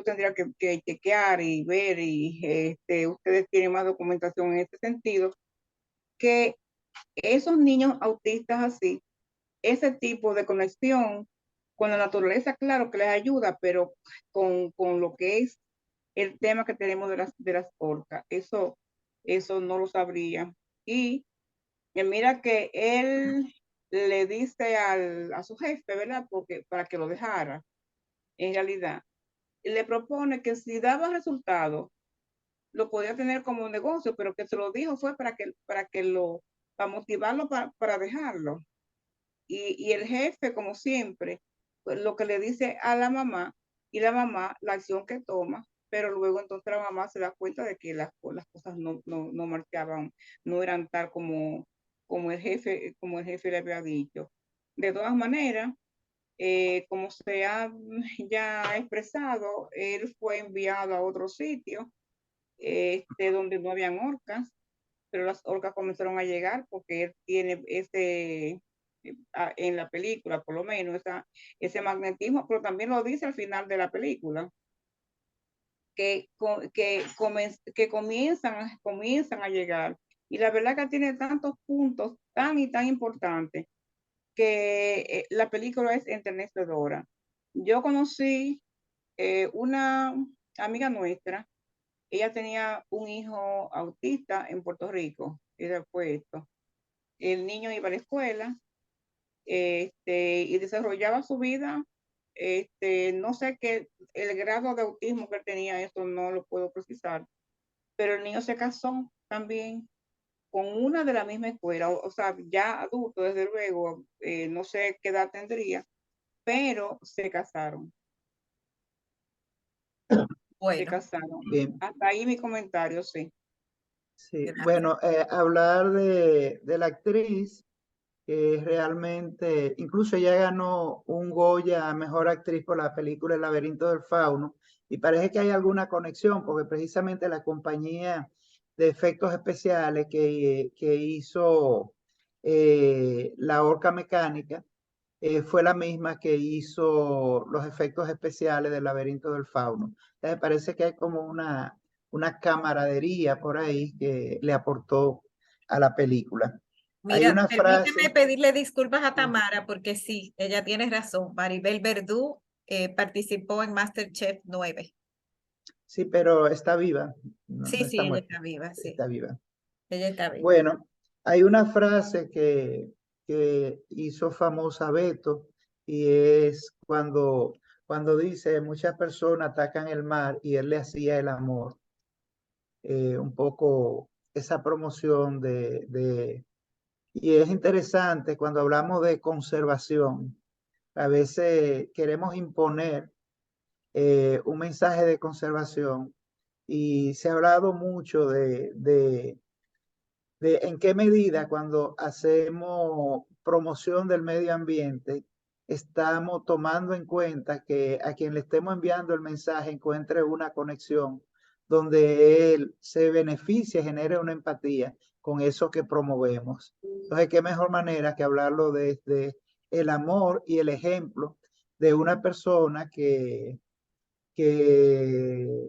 tendría que chequear y ver, y ustedes tienen más documentación en este sentido, que esos niños autistas así, ese tipo de conexión con la naturaleza, claro que les ayuda, pero con lo que es el tema que tenemos de las orcas, eso no lo sabría. Y mira que él le dice a su jefe, ¿verdad? Porque para que lo dejara, en realidad, le propone que si daba resultado, lo podía tener como un negocio, pero que se lo dijo fue para motivarlo para dejarlo. Y el jefe, como siempre, pues, lo que le dice a la mamá, y la mamá, la acción que toma, pero luego entonces la mamá se da cuenta de que las cosas no marchaban, no eran tal como el jefe le había dicho. De todas maneras, como se ha ya expresado, él fue enviado a otro sitio, donde no habían orcas, pero las orcas comenzaron a llegar porque él tiene en la película, por lo menos, ese magnetismo, pero también lo dice al final de la película, que comienzan a llegar. Y la verdad que tiene tantos puntos tan y tan importantes que la película es enternecedora. Yo conocí una amiga nuestra, ella tenía un hijo autista en Puerto Rico, y después esto. El niño iba a la escuela y desarrollaba su vida. No sé qué, el grado de autismo que él tenía, eso no lo puedo precisar, pero el niño se casó también con una de la misma escuela, o sea, ya adulto, desde luego, no sé qué edad tendría, pero se casaron. Se Bueno, casaron. Bien, Hasta ahí mi comentario, sí. sí. gracias. Bueno, hablar de la actriz, que realmente, incluso ella ganó un Goya a Mejor Actriz por la película El laberinto del fauno, y parece que hay alguna conexión, porque precisamente la compañía de efectos especiales que hizo La Orca Mecánica. Fue la misma que hizo los efectos especiales del Laberinto del Fauno. Me parece que hay como una camaradería por ahí que le aportó a la película. Hay Mira, una permíteme frase. pedirle disculpas a Tamara porque sí, ella tiene razón. Maribel Verdú participó en MasterChef 9. Sí, pero está viva, Sí, no sí, está ella muerta, está viva, sí. está viva. Ella está viva. Bueno, hay una frase que hizo famosa Beto y es cuando dice, muchas personas atacan el mar y él le hacía el amor. Un poco esa promoción y es interesante cuando hablamos de conservación. A veces queremos imponer un mensaje de conservación y se ha hablado mucho de en qué medida cuando hacemos promoción del medio ambiente estamos tomando en cuenta que a quien le estemos enviando el mensaje encuentre una conexión donde él se beneficie, genere una empatía con eso que promovemos. Entonces, qué mejor manera que hablarlo desde el amor y el ejemplo de una persona que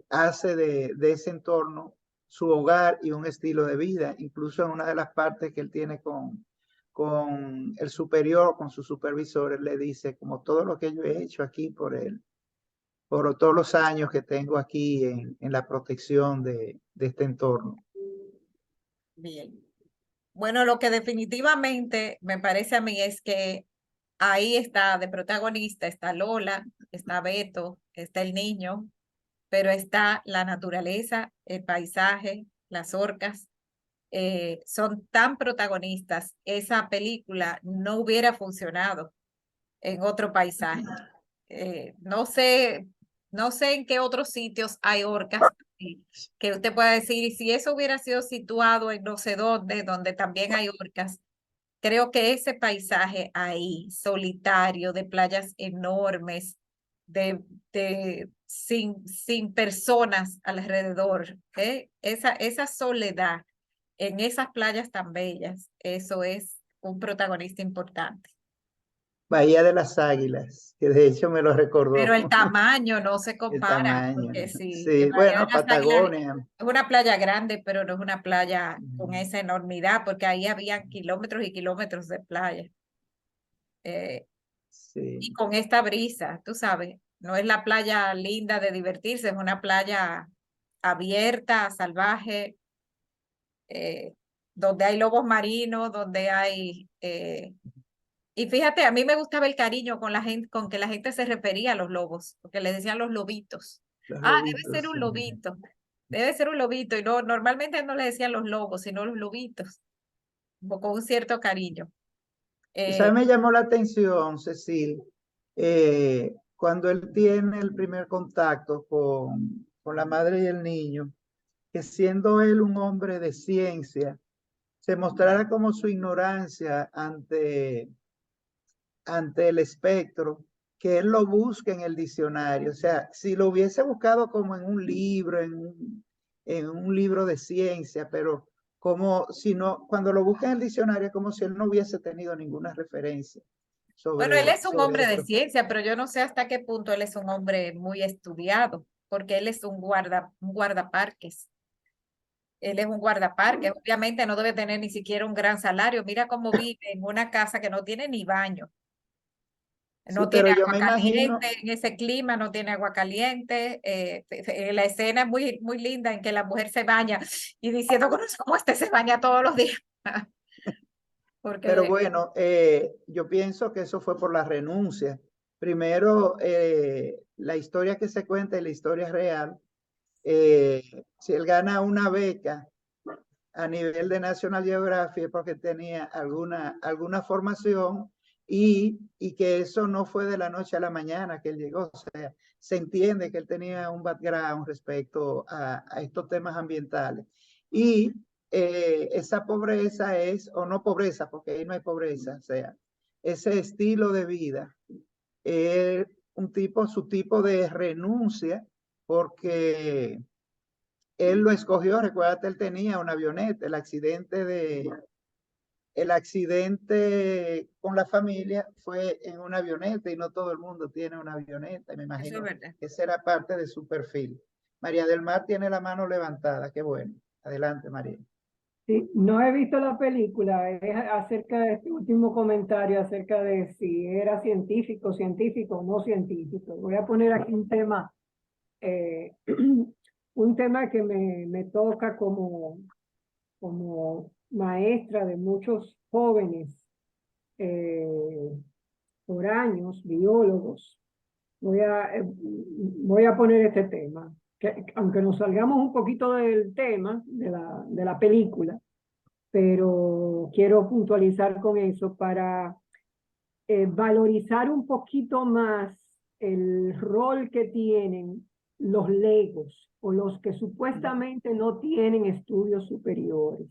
hace de ese entorno su hogar y un estilo de vida. Incluso en una de las partes que él tiene con el superior, con su supervisor, él le dice, como todo lo que yo he hecho aquí por él, por todos los años que tengo aquí en la protección de este entorno. Bien. Bueno, lo que definitivamente me parece a mí es que ahí está de protagonista, está Lola, está Beto, está el niño, pero está la naturaleza, el paisaje, las orcas, son tan protagonistas. Esa película no hubiera funcionado en otro paisaje. No sé en qué otros sitios hay orcas que usted pueda decir, y si eso hubiera sido situado en no sé dónde, donde también hay orcas, creo que ese paisaje ahí, solitario, de playas enormes, sin personas alrededor, esa soledad en esas playas tan bellas, eso es un protagonista importante. Bahía de las Águilas, que de hecho me lo Pero el recordó. tamaño no se El compara, tamaño. porque sí, Sí, Bahía de bueno, las Águilas Patagonia. es una playa grande, pero no es una playa con esa enormidad, porque ahí habían kilómetros y kilómetros de playa. Y Sí. con esta brisa, tú sabes, no es la playa linda de divertirse, es una playa abierta, salvaje, donde hay lobos marinos, donde hay... y fíjate, a mí me gustaba el cariño con la gente, con que la gente se refería a los lobos, porque les decían los lobitos. Los Ah, debe ser lobitos. un lobito, debe ser un lobito, y no, normalmente no le decían los lobos, sino los lobitos, como con un cierto cariño. Tú sabes, Eh, me llamó la atención, Cecil, cuando él tiene el primer contacto con la madre y el niño, que siendo él un hombre de ciencia, se mostrara como su ignorancia ante el espectro, que él lo busque en el diccionario. O sea, si lo hubiese buscado como en un libro, en un libro de ciencia, pero como si no, cuando lo busca en el diccionario, es como si él no hubiese tenido ninguna referencia bueno, él es un sobre hombre de esto. ciencia, pero yo no sé hasta qué punto él es un hombre muy estudiado, porque él es un guardaparques. Él es un guardaparques, obviamente no debe tener ni siquiera un gran salario. Mira cómo vive en una casa que no tiene ni baño. Sí, No tiene pero yo agua me imagino, caliente, en ese clima no tiene agua caliente. La escena es muy, muy linda en que la mujer se baña y diciendo, ¿cómo este se baña todos los días? pero Porque, bueno, yo pienso que eso fue por la renuncia. Primero, la historia que se cuenta y la historia real, si él gana una beca a nivel de National Geographic porque tenía alguna formación y que eso no fue de la noche a la mañana que él llegó. O sea, se entiende que él tenía un background respecto a estos temas ambientales. Y esa pobreza es, o no pobreza, porque ahí no hay pobreza, o sea, ese estilo de vida es su tipo de renuncia, porque él lo escogió, recuérdate, él tenía una avioneta, el accidente con la familia fue en una avioneta y no todo el mundo tiene una avioneta, y me Eso es imagino verdad. que esa era parte de su perfil. María del Mar tiene la mano levantada, qué bueno. Adelante, María. Sí, no he visto la película, es acerca de este último comentario, acerca de si era científico o no científico. Voy a poner aquí un tema, un tema que me toca como maestra de muchos jóvenes por años, biólogos. Voy a poner este tema, que aunque nos salgamos un poquito del tema de la película, pero quiero puntualizar con eso para valorizar un poquito más el rol que tienen los legos o los que supuestamente no tienen estudios superiores.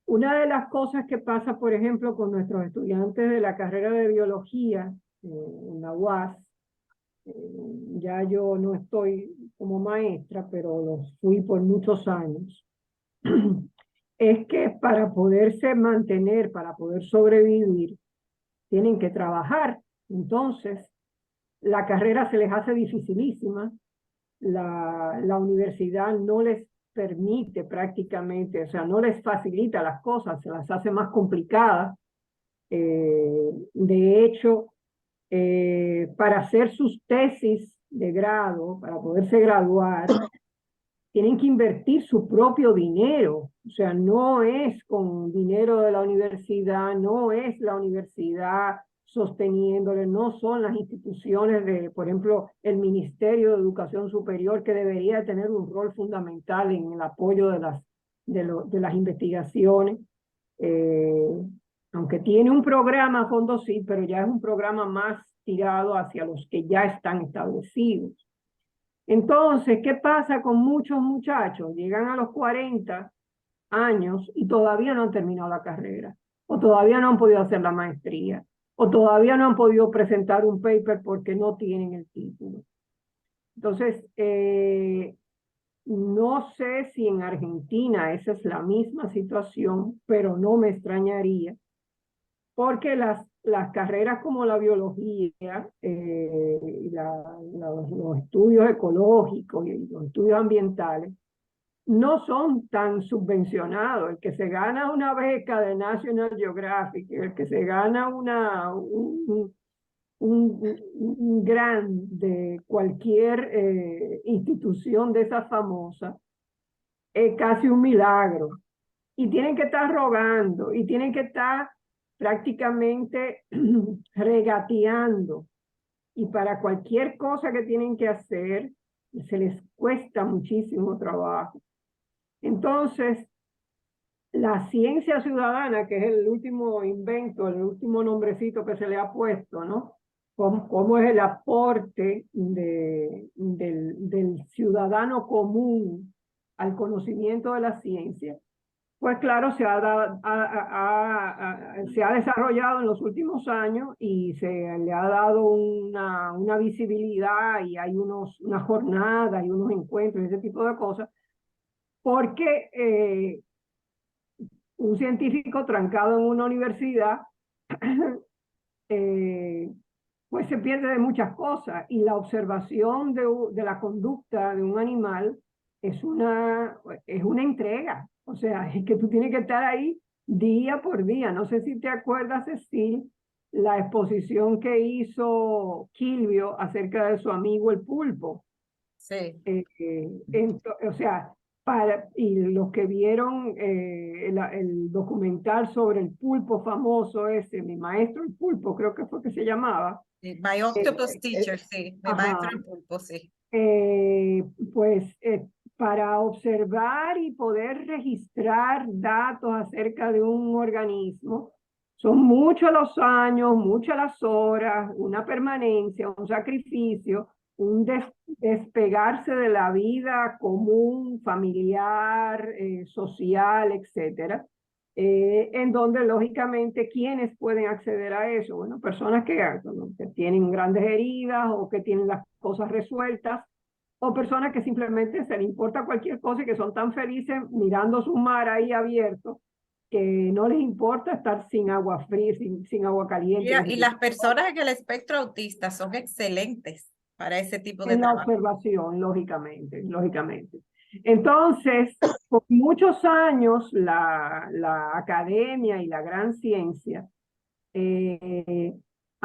Una de las cosas que pasa, por ejemplo, con nuestros estudiantes de la carrera de biología en la UAS, ya yo no estoy como maestra, pero los fui por muchos años, es que para poderse mantener, para poder sobrevivir, tienen que trabajar. Entonces, la carrera se les hace dificilísima, la universidad no les permite prácticamente, o sea, no les facilita las cosas, se las hace más complicadas. De hecho, para hacer sus tesis de grado, para poderse graduar, tienen que invertir su propio dinero. O sea, no es con dinero de la universidad, no es la universidad sosteniéndole, no son las instituciones de, por ejemplo, el Ministerio de Educación Superior, que debería tener un rol fundamental en el apoyo de las investigaciones. Aunque tiene un programa a fondo, sí, pero ya es un programa más tirado hacia los que ya están establecidos. Entonces, ¿qué pasa con muchos muchachos? Llegan a los 40 años y todavía no han terminado la carrera, o todavía no han podido hacer la maestría, o todavía no han podido presentar un paper porque no tienen el título. Entonces, no sé si en Argentina esa es la misma situación, pero no me extrañaría, porque las carreras como la biología, los estudios ecológicos y los estudios ambientales no son tan subvencionados. El que se gana una beca de National Geographic, el que se gana un grant de cualquier institución de esas famosas, es casi un milagro. Y tienen que estar rogando, y tienen que estar prácticamente regateando. Y para cualquier cosa que tienen que hacer, se les cuesta muchísimo trabajo. Entonces, la ciencia ciudadana, que es el último invento, el último nombrecito que se le ha puesto, ¿no? Cómo es el aporte del ciudadano común al conocimiento de la ciencia. Pues claro, se ha desarrollado en los últimos años y se le ha dado una visibilidad, y hay una jornada y unos encuentros, ese tipo de cosas, porque un científico trancado en una universidad pues se pierde de muchas cosas, y la observación de la conducta de un animal es una entrega. O sea, es que tú tienes que estar ahí día por día. No sé si te acuerdas, Cecil, la exposición que hizo Quilvio acerca de su amigo el pulpo. Sí. O sea, y los que vieron el documental sobre el pulpo famoso ese, Mi Maestro el Pulpo, creo que fue que se llamaba. My Octopus Teacher, sí. Mi maestro el pulpo, sí. Pues para observar y poder registrar datos acerca de un organismo, son muchos los años, muchas las horas, una permanencia, un sacrificio, un despegarse de la vida común, familiar, social, etcétera, en donde lógicamente, ¿quiénes pueden acceder a eso? Bueno, personas que tienen grandes heridas o que tienen las cosas resueltas, o personas que simplemente se les importa cualquier cosa y que son tan felices mirando su mar ahí abierto que no les importa estar sin agua fría, sin agua caliente. Mira, y las personas en el espectro autista son excelentes para ese tipo de En la trabajo. observación, lógicamente, lógicamente. Entonces, por muchos años, la academia y la gran ciencia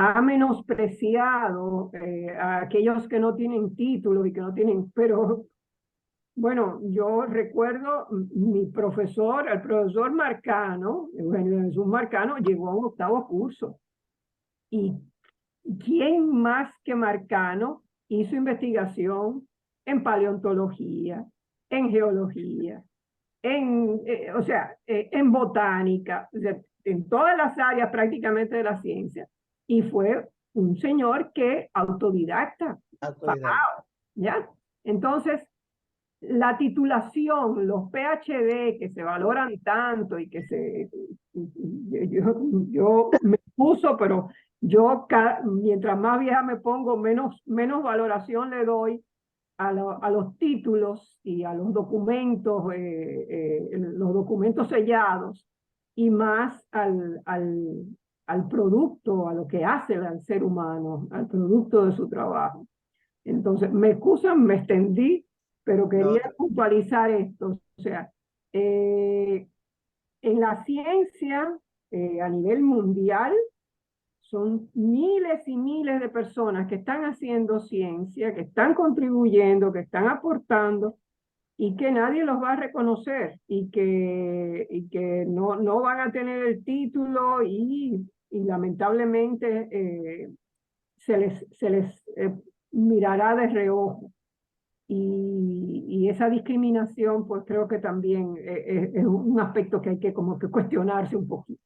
ha menospreciado a aquellos que no tienen títulos y que no tienen, pero bueno, yo recuerdo mi profesor, el profesor Marcano, Eugenio Jesús Marcano, llegó a un 8º curso. ¿Y quién más que Marcano hizo investigación en paleontología, en geología, en botánica, o sea, en todas las áreas prácticamente de la ciencia? Y fue un señor que autodidacta, ¿ya? Entonces, la titulación, los PhD que se valoran tanto y que yo me puso, pero yo mientras más vieja me pongo, menos valoración le doy a los títulos y a los documentos sellados, y más al producto, a lo que hace el ser humano, al producto de su trabajo. Entonces, me excusan, me extendí, pero quería puntualizar esto. O sea, en la ciencia, a nivel mundial, son miles y miles de personas que están haciendo ciencia, que están contribuyendo, que están aportando, y que nadie los va a reconocer, y que no van a tener el título, y lamentablemente se les mirará de reojo. Y esa discriminación, pues creo que también es un aspecto que hay que como que cuestionarse un poquito.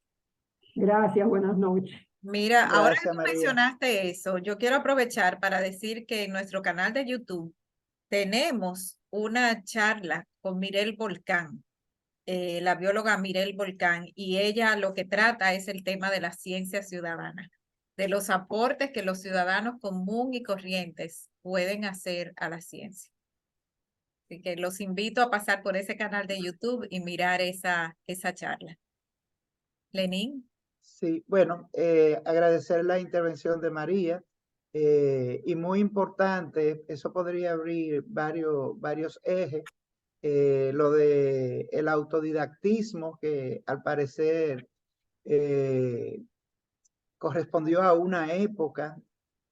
Gracias, buenas noches. Mira, ahora que Gracias, tú María. mencionaste eso, yo quiero aprovechar para decir que en nuestro canal de YouTube tenemos una charla con Mirel Volcán, la bióloga Mirel Volcán, y ella lo que trata es el tema de la ciencia ciudadana, de los aportes que los ciudadanos común y corrientes pueden hacer a la ciencia. Así que los invito a pasar por ese canal de YouTube y mirar esa charla. Lenín. Sí, bueno, agradecer la intervención de María, y muy importante, eso podría abrir varios ejes, lo de el autodidactismo, que al parecer correspondió a una época.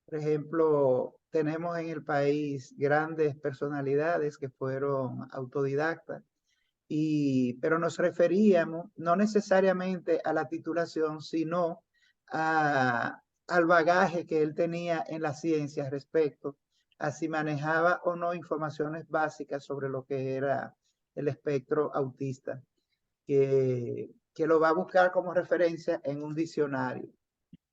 Por ejemplo, tenemos en el país grandes personalidades que fueron autodidactas, pero nos referíamos no necesariamente a la titulación, sino al bagaje que él tenía en la ciencia respecto a si manejaba o no informaciones básicas sobre lo que era el espectro autista, que lo va a buscar como referencia en un diccionario.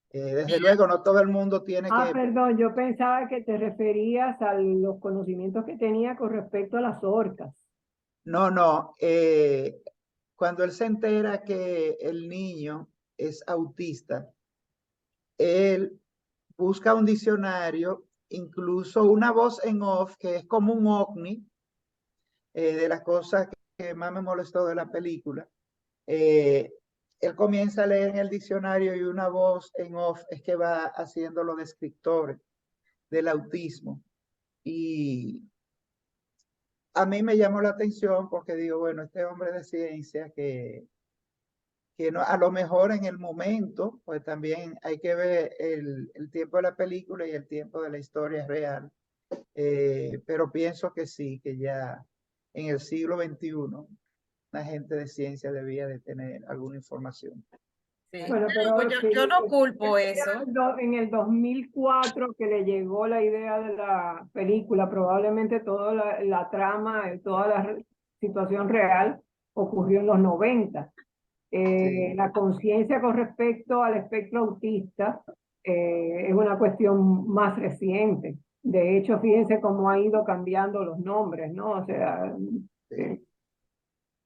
Desde luego, no todo el mundo tiene que... Perdón, yo pensaba que te referías a los conocimientos que tenía con respecto a las orcas. No, cuando él se entera que el niño es autista, él busca un diccionario, incluso una voz en off, que es como un ovni, de las cosas que más me molestó de la película. Él comienza a leer en el diccionario y una voz en off es que va haciendo los descriptores del autismo. Y a mí me llamó la atención porque digo, bueno, este hombre de ciencia que no, a lo mejor en el momento, pues también hay que ver el tiempo de la película y el tiempo de la historia real. Pero pienso que sí, que ya en el siglo XXI, la gente de ciencia debía de tener alguna información. Sí. Bueno, pero Yo no culpo eso. En el 2004 que le llegó la idea de la película, probablemente toda la trama, toda la situación real ocurrió en los 90. Sí. La conciencia con respecto al espectro autista es una cuestión más reciente. De hecho, fíjense cómo ha ido cambiando los nombres, ¿no? O sea,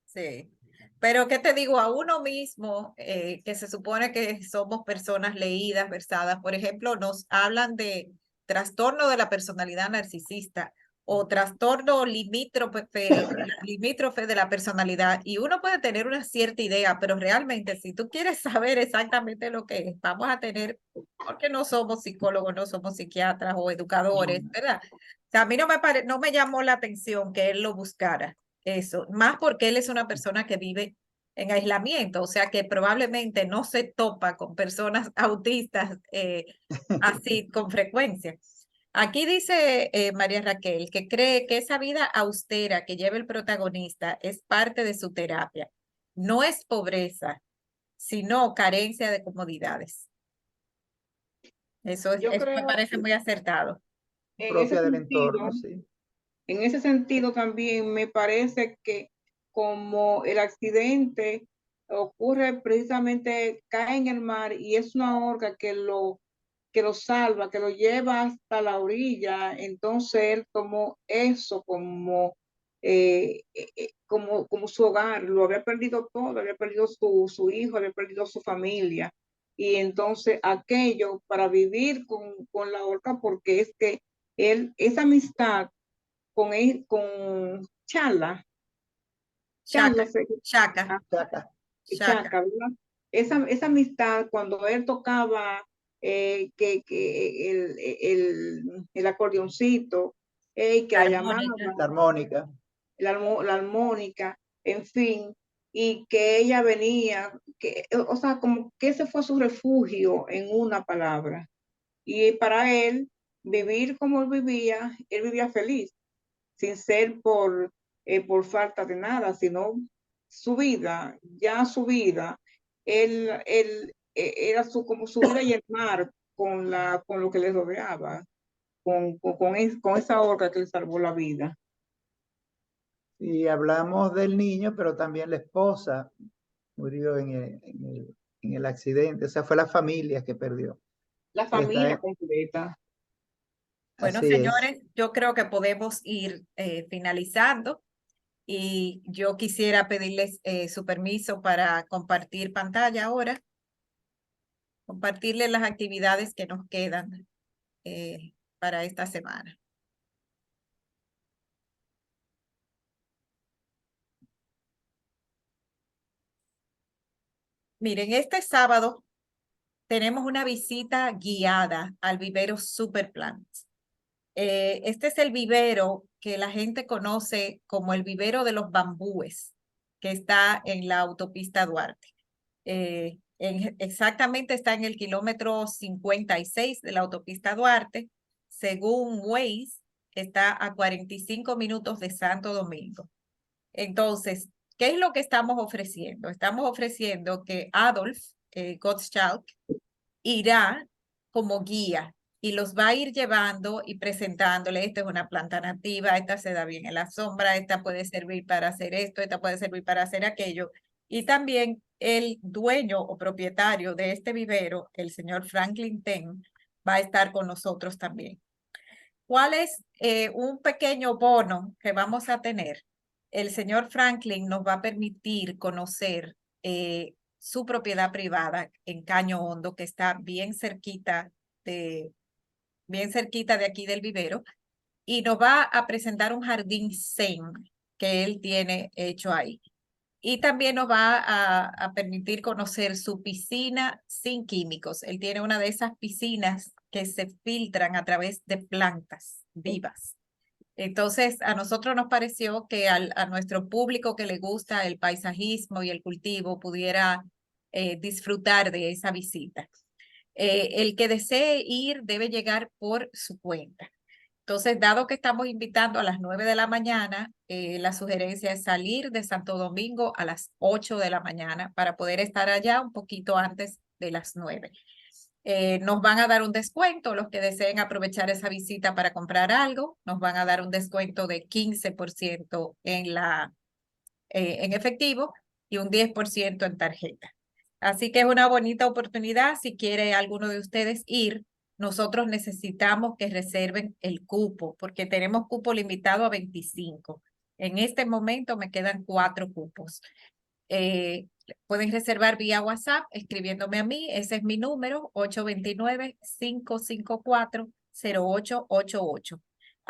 Sí. Pero ¿qué te digo? A uno mismo, que se supone que somos personas leídas, versadas, por ejemplo, nos hablan de trastorno de la personalidad narcisista. o trastorno limítrofe de la personalidad. Y uno puede tener una cierta idea, pero realmente si tú quieres saber exactamente lo que es, vamos a tener, porque no somos psicólogos, no somos psiquiatras o educadores, ¿verdad? O sea, a mí no me llamó la atención que él lo buscara, eso, más porque él es una persona que vive en aislamiento, o sea que probablemente no se topa con personas autistas así con frecuencia. Aquí dice María Raquel que cree que esa vida austera que lleva el protagonista es parte de su terapia. No es pobreza, sino carencia de comodidades. Eso Yo me creo parece muy acertado. en ese propia del sentido, entorno, sí. en ese sentido también me parece que como el accidente ocurre precisamente, cae en el mar y es una orca que lo salva, que lo lleva hasta la orilla, entonces él tomó eso como su hogar, lo había perdido todo, había perdido su hijo, había perdido su familia, y entonces aquello para vivir con la orca, porque es que esa amistad con Chala, Chaca, Chala, chaca, Chaca. chaca. Chaca, ¿verdad? Esa amistad, cuando él tocaba el acordeoncito, que La la llamaba, armónica. La armónica. la armónica, en fin, y que ella venía, o sea, como que ese fue su refugio en una palabra. Y para él, vivir como él vivía feliz, sin ser por falta de nada, sino su vida, era como su vida y el mar con lo que le rodeaba, con esa orca que le salvó la vida. Y hablamos del niño, pero también la esposa murió en el accidente. O sea, fue la familia que perdió. La familia Esta, completa. Bueno, así es. señores, yo creo que podemos ir finalizando y yo quisiera pedirles su permiso para compartir pantalla ahora, compartirles las actividades que nos quedan para esta semana. Miren, este sábado tenemos una visita guiada al vivero Superplants. Este es el vivero que la gente conoce como el vivero de los bambúes, que está en la autopista Duarte. Exactamente está en el kilómetro 56 de la autopista Duarte. Según Waze, está a 45 minutos de Santo Domingo. Entonces, ¿qué es lo que estamos ofreciendo? Estamos ofreciendo que Adolf Gottschalk irá como guía y los va a ir llevando y presentándole, esta es una planta nativa, esta se da bien en la sombra, esta puede servir para hacer esto, esta puede servir para hacer aquello. Y también el dueño o propietario de este vivero, el señor Franklin Ten, va a estar con nosotros también. ¿Cuál es un pequeño bono que vamos a tener? El señor Franklin nos va a permitir conocer su propiedad privada en Caño Hondo, que está bien cerquita de aquí del vivero, y nos va a presentar un jardín zen que él tiene hecho ahí. Y también nos va a permitir conocer su piscina sin químicos. Él tiene una de esas piscinas que se filtran a través de plantas vivas. Entonces, a nosotros nos pareció que a nuestro público que le gusta el paisajismo y el cultivo pudiera disfrutar de esa visita. El que desee ir debe llegar por su cuenta. Entonces, dado que estamos invitando a las 9 de la mañana, la sugerencia es salir de Santo Domingo a las 8 de la mañana para poder estar allá un poquito antes de las 9. Nos van a dar un descuento, los que deseen aprovechar esa visita para comprar algo, nos van a dar un descuento de 15% en efectivo y un 10% en tarjeta. Así que es una bonita oportunidad. Si quiere alguno de ustedes ir, nosotros necesitamos que reserven el cupo porque tenemos cupo limitado a 25. En este momento me quedan 4 cupos. Pueden reservar vía WhatsApp escribiéndome a mí. Ese es mi número, 829-554-0888.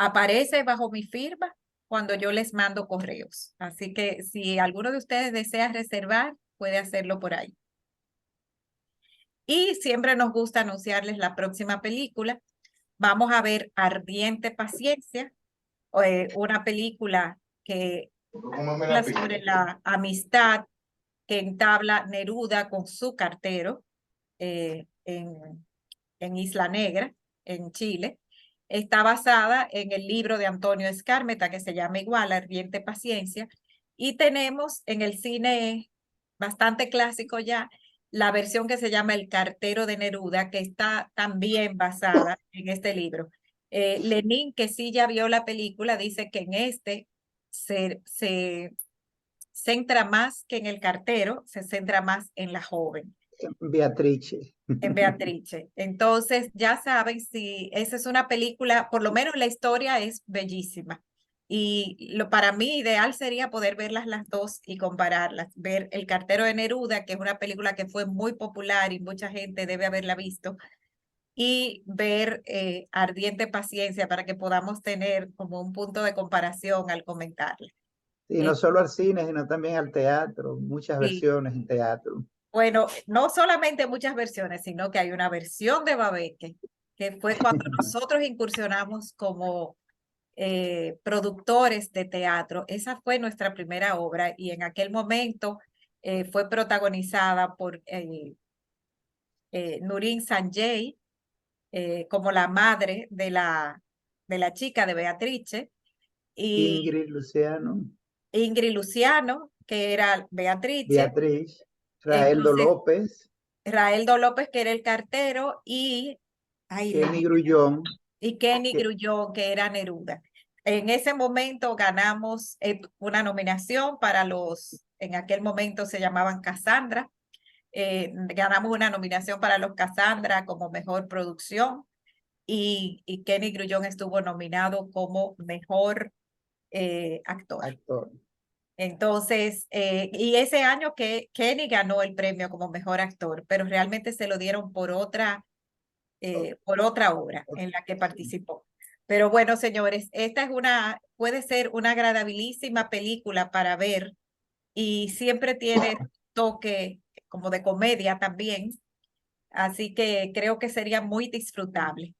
Aparece bajo mi firma cuando yo les mando correos. Así que si alguno de ustedes desea reservar, puede hacerlo por ahí. Y siempre nos gusta anunciarles la próxima película. Vamos a ver Ardiente Paciencia, una película que habla sobre la amistad que entabla Neruda con su cartero en Isla Negra, en Chile. Está basada en el libro de Antonio Skármeta que se llama igual, Ardiente Paciencia. Y tenemos en el cine bastante clásico ya la versión que se llama El cartero de Neruda, que está también basada en este libro. Lenin, que sí ya vio la película, dice que en este se centra más que en el cartero, se centra más en la joven. Beatrice. En Beatrice. Entonces, ya saben, si esa es una película, por lo menos la historia es bellísima. Y para mí ideal sería poder verlas las dos y compararlas. Ver El cartero de Neruda, que es una película que fue muy popular y mucha gente debe haberla visto, y ver Ardiente Paciencia para que podamos tener como un punto de comparación al comentarla. Y no solo al cine, sino también al teatro, muchas Sí. versiones en teatro. Bueno, no solamente muchas versiones, sino que hay una versión de Babeque, que fue cuando nosotros incursionamos como productores de teatro. Esa fue nuestra primera obra y en aquel momento fue protagonizada por Nurin Sanjay como la madre de la chica de Beatrice y Ingrid Luciano, Ingrid Luciano, que era Beatrice. Beatriz, Raeldo Entonces, López, Raeldo López, que era el cartero, y Kenny Grullón, Kenny Grullón, que era Neruda. En ese momento ganamos una nominación para en aquel momento se llamaban Cassandra. Ganamos una nominación para los Cassandra como mejor producción y Kenny Grullón estuvo nominado como mejor actor. Entonces, y ese año que Kenny ganó el premio como mejor actor, pero realmente se lo dieron por otra obra en la que participó. Pero bueno, señores, esta puede ser una agradabilísima película para ver y siempre tiene toque como de comedia también, así que creo que sería muy disfrutable.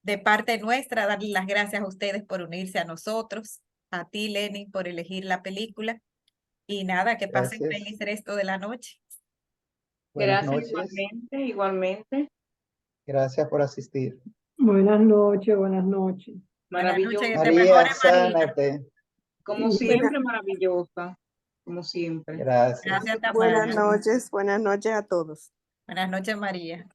De parte nuestra, darle las gracias a ustedes por unirse a nosotros, a ti, Lenny, por elegir la película. Y nada, que pasen Gracias. feliz resto de la noche. Buenas Gracias noches. igualmente. Gracias por asistir. Buenas noches, buenas noches. Maravilloso. Buenas noches, que te María, mejores, María. sánate. Como siempre, maravillosa. Como siempre. Gracias. Gracias, Tamara. Buenas noches a todos. Buenas noches, María.